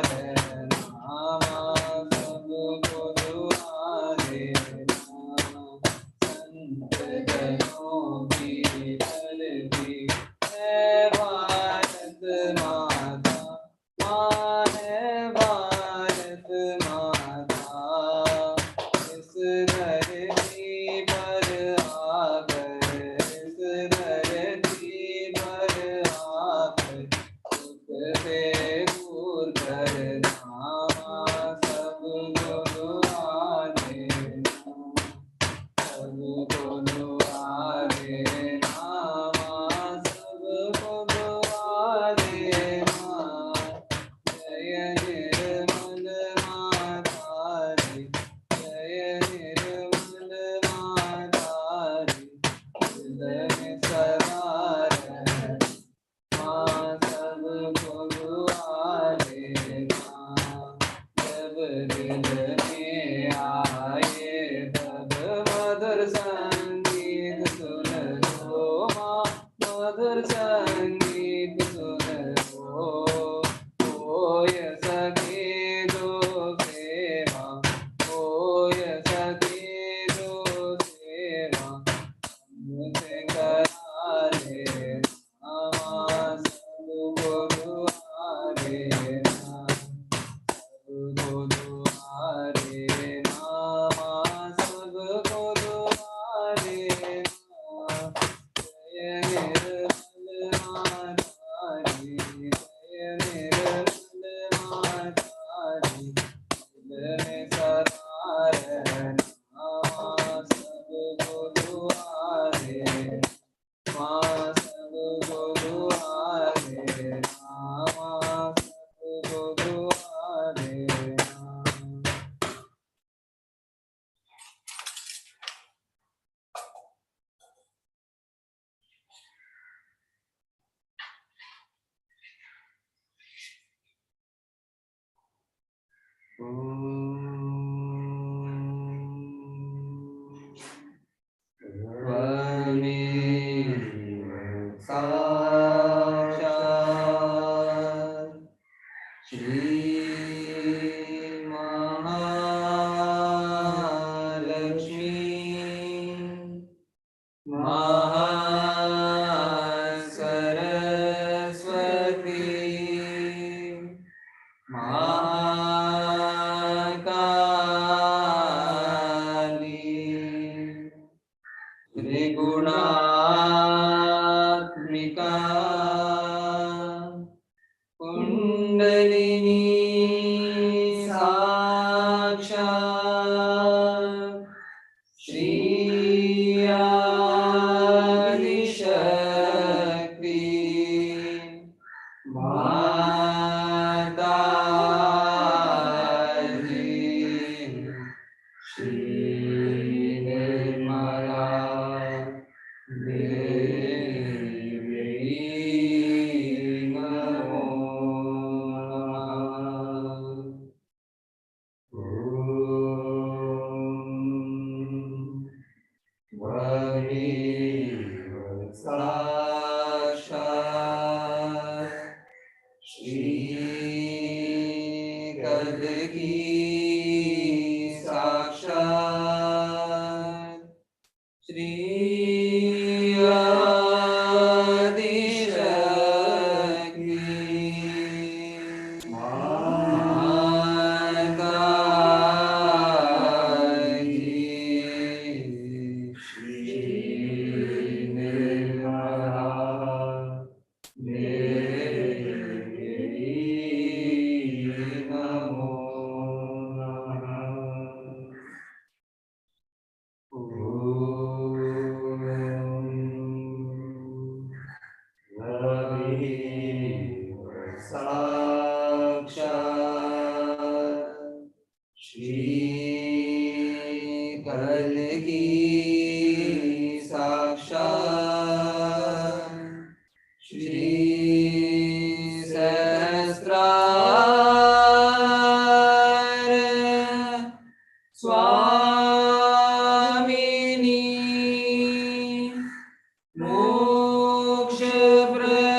Speaker 3: रहना माँ सबको दुआ देना संत जनों की चलती है भारत माता माँ है भारत माता इस धरती पर आकर इस धरती पर आकर दुख से दूर करना माँ सबको दुआ देना सबको दुआ देना माँ सबको दुआ देना जय निर्मल माता दी जय निर्मल माता दी दिल में सदा रहना माँ सबको दुआ देना जब दिल में आए तब मधुर संगीत सुन लो माँ मधुर संगीत सुन लो ओय सखी जो सेवा ओय सखी जो सेवा हमसे करा लेना माँ सबको दुआ देना सबको दुआ देना माँ सबको दुआ देना जय निर्मल माता दी जय निर्मल माता दी दिल में सदा रहना माँ सबको दुआ देना माँ सबको दुआ देना माँ सबको दुआ देना त्वमेव साक्षात् श्री महालक्ष्मी महासरस्वती कुण्डलिनी साक्षात् श्री आदिशक्ति माताजी श्री निर्मला देवी नमो नमः। साक्षात् श्री कदकी साक्षात् श्री आदिशक्ति माताजी श्री निर्मला देवी नमो नमः। साक्षात् श्री कल्की साक्षात् श्री सहस्रार स्वामिनी मोक्ष प्रदायिनी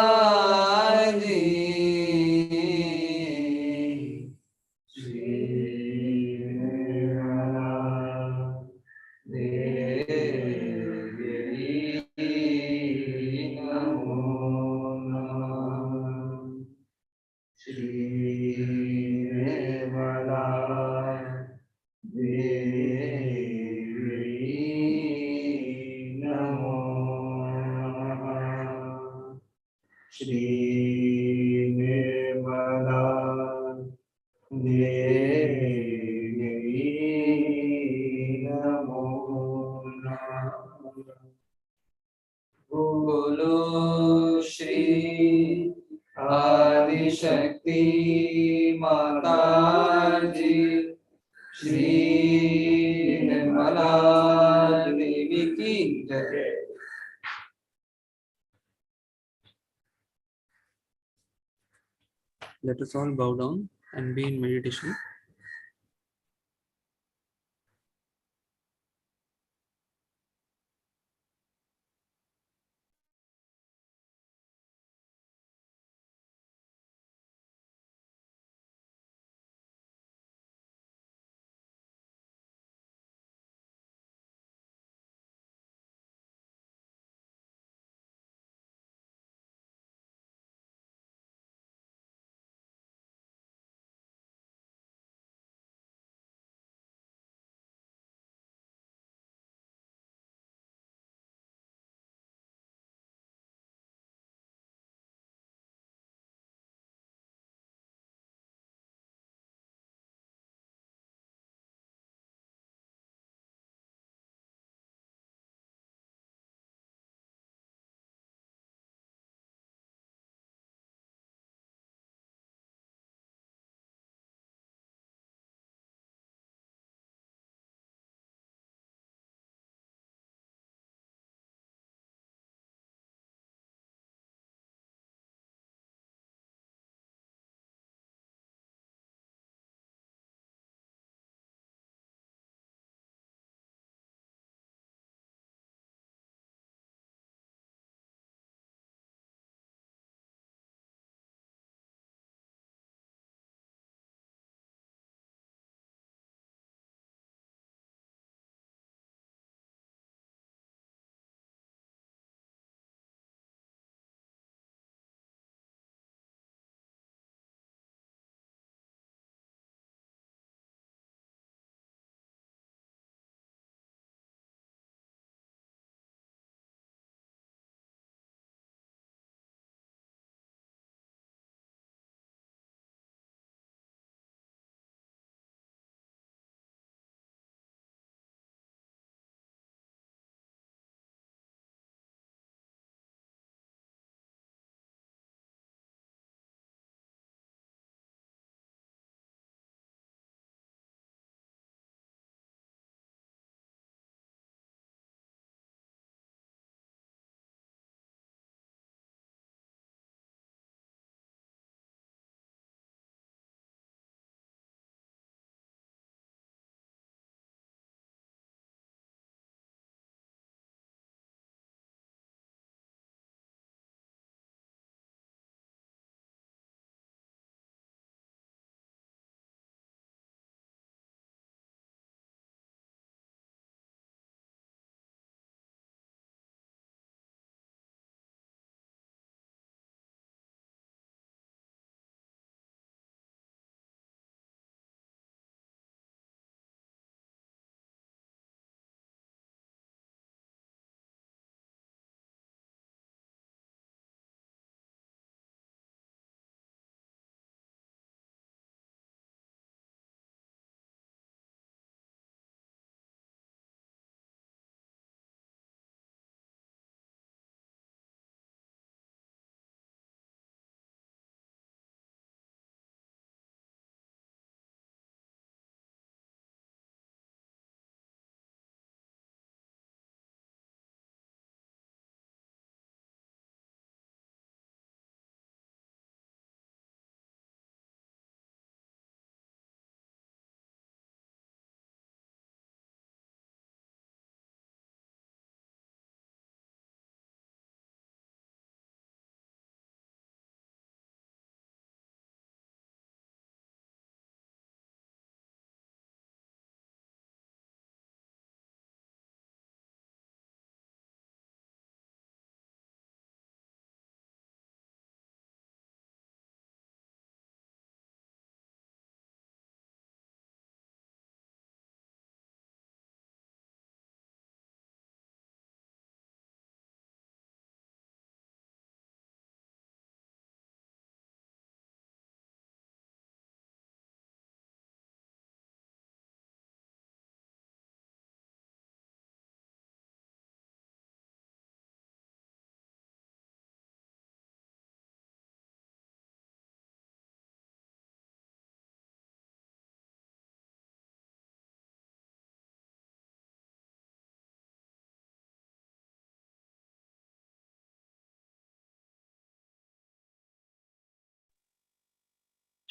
Speaker 3: माताजी श्री निर्मला देवी नमो नमः। श्री निर्मला देवी नमो नमः। श्री निर्मला देवी नमो नमः। बोलो श्री आदिशक्ति माता जी श्री निर्मला देवी की जय।
Speaker 4: Let us all bow down and be in meditation.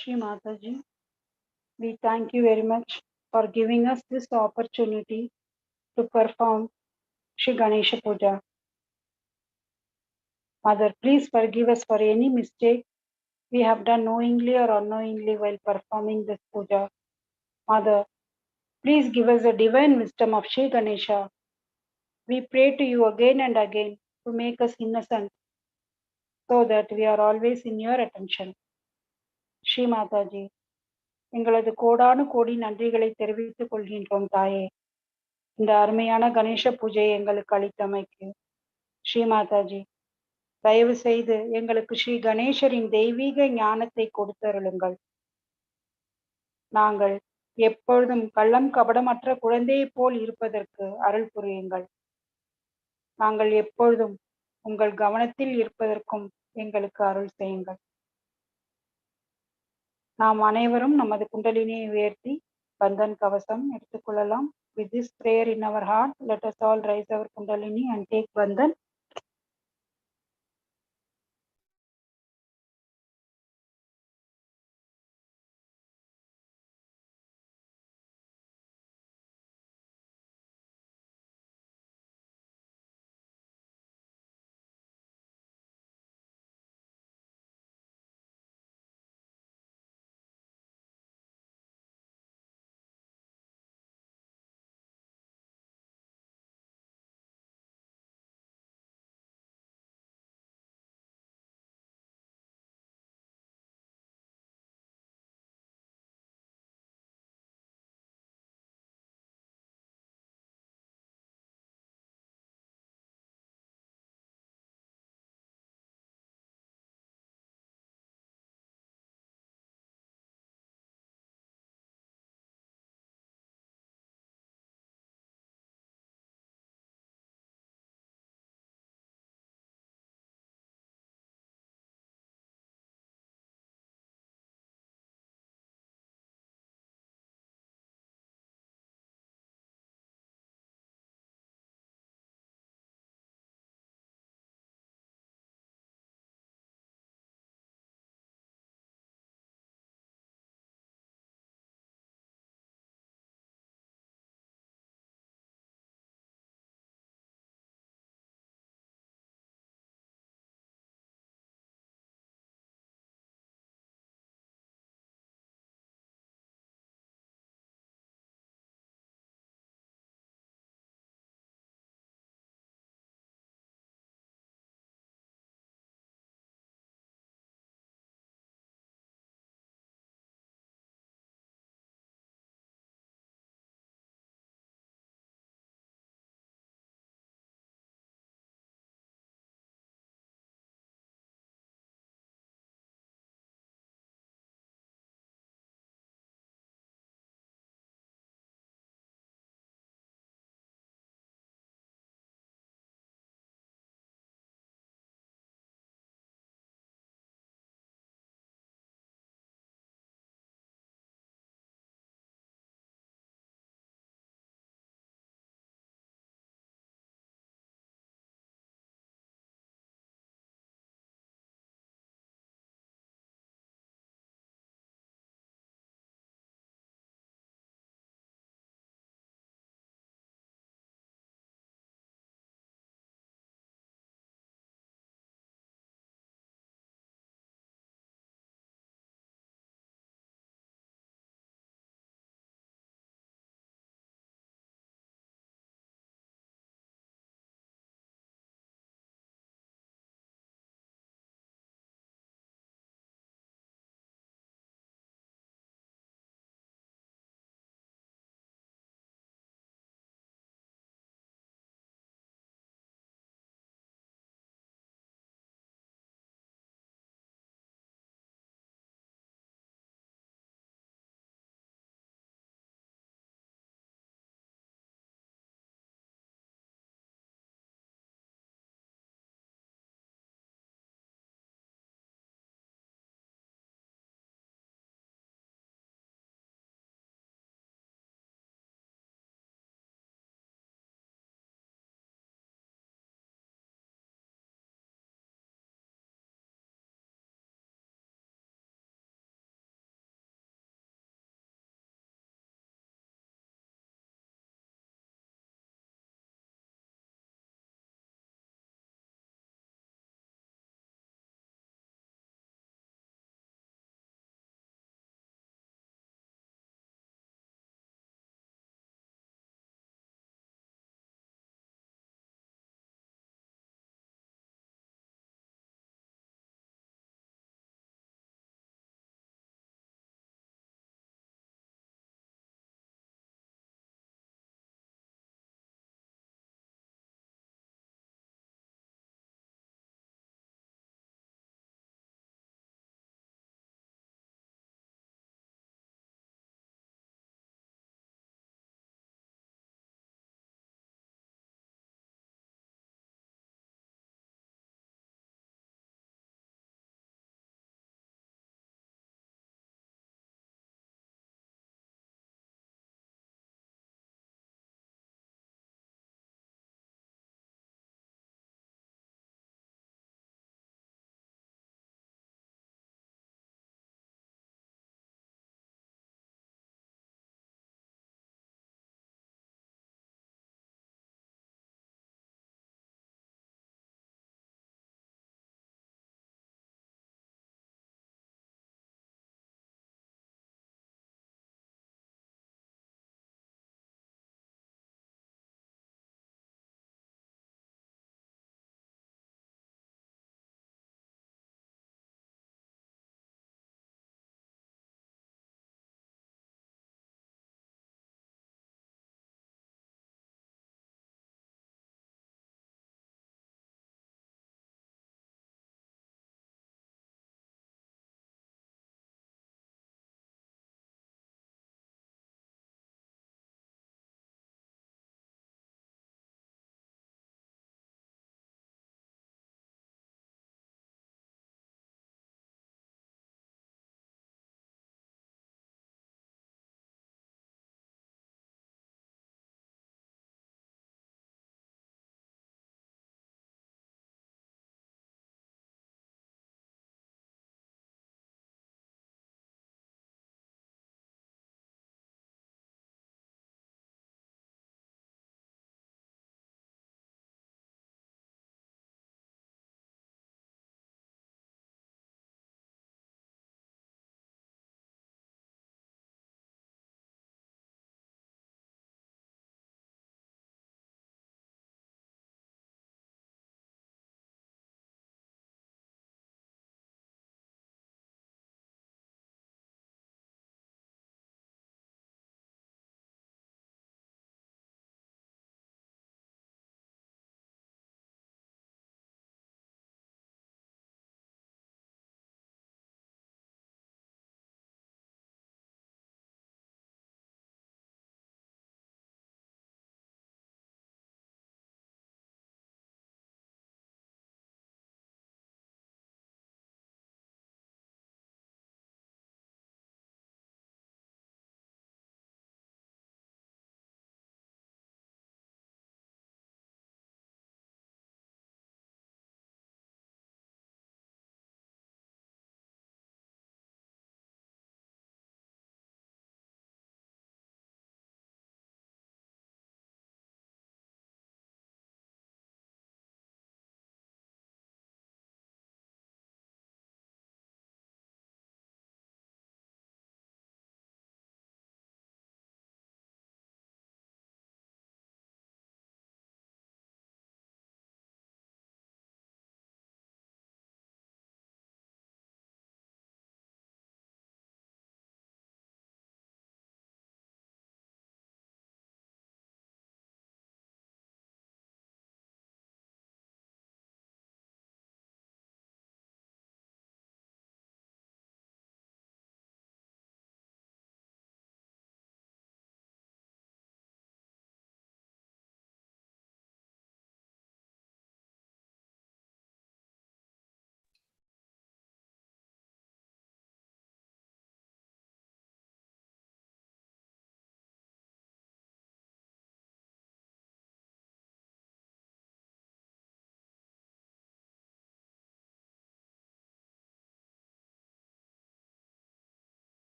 Speaker 1: Shri Mataji, we thank you very much for giving us this opportunity to perform Shri Ganesha Puja. Mother, please forgive us for any mistake we have done knowingly or unknowingly while performing this puja. Mother, please give us the divine wisdom of Shri Ganesha. We pray to you again and again to make us innocent so that we are always in your attention. Shri Mataji, எங்களது கோடானு கோடி நன்றிகளை தெரிவித்துக் கொள்கின்றோம் தாயே. இந்த அருமையான கணேச பூஜையை எங்களுக்கு அளித்தமைக்கு. ஸ்ரீ மாதாஜி, தயவு செய்து எங்களுக்கு ஸ்ரீ கணேசரின் தெய்வீக ஞானத்தை கொடுத்தருளுங்கள். நாங்கள் எப்பொழுதும் கள்ளம் கபடமற்ற குழந்தையைப் போல் இருப்பதற்கு அருள் புரியுங்கள். நாங்கள் எப்பொழுதும் உங்கள் கவனத்தில் இருப்பதற்கும் எங்களுக்கு அருள் செய்யுங்கள். நாம் அனைவரும் நமது குண்டலினியை உயர்த்தி பந்தன் கவசம் எடுத்துக்கொள்ளலாம். With this prayer in our heart, let us all raise our kundalini and take bandhan.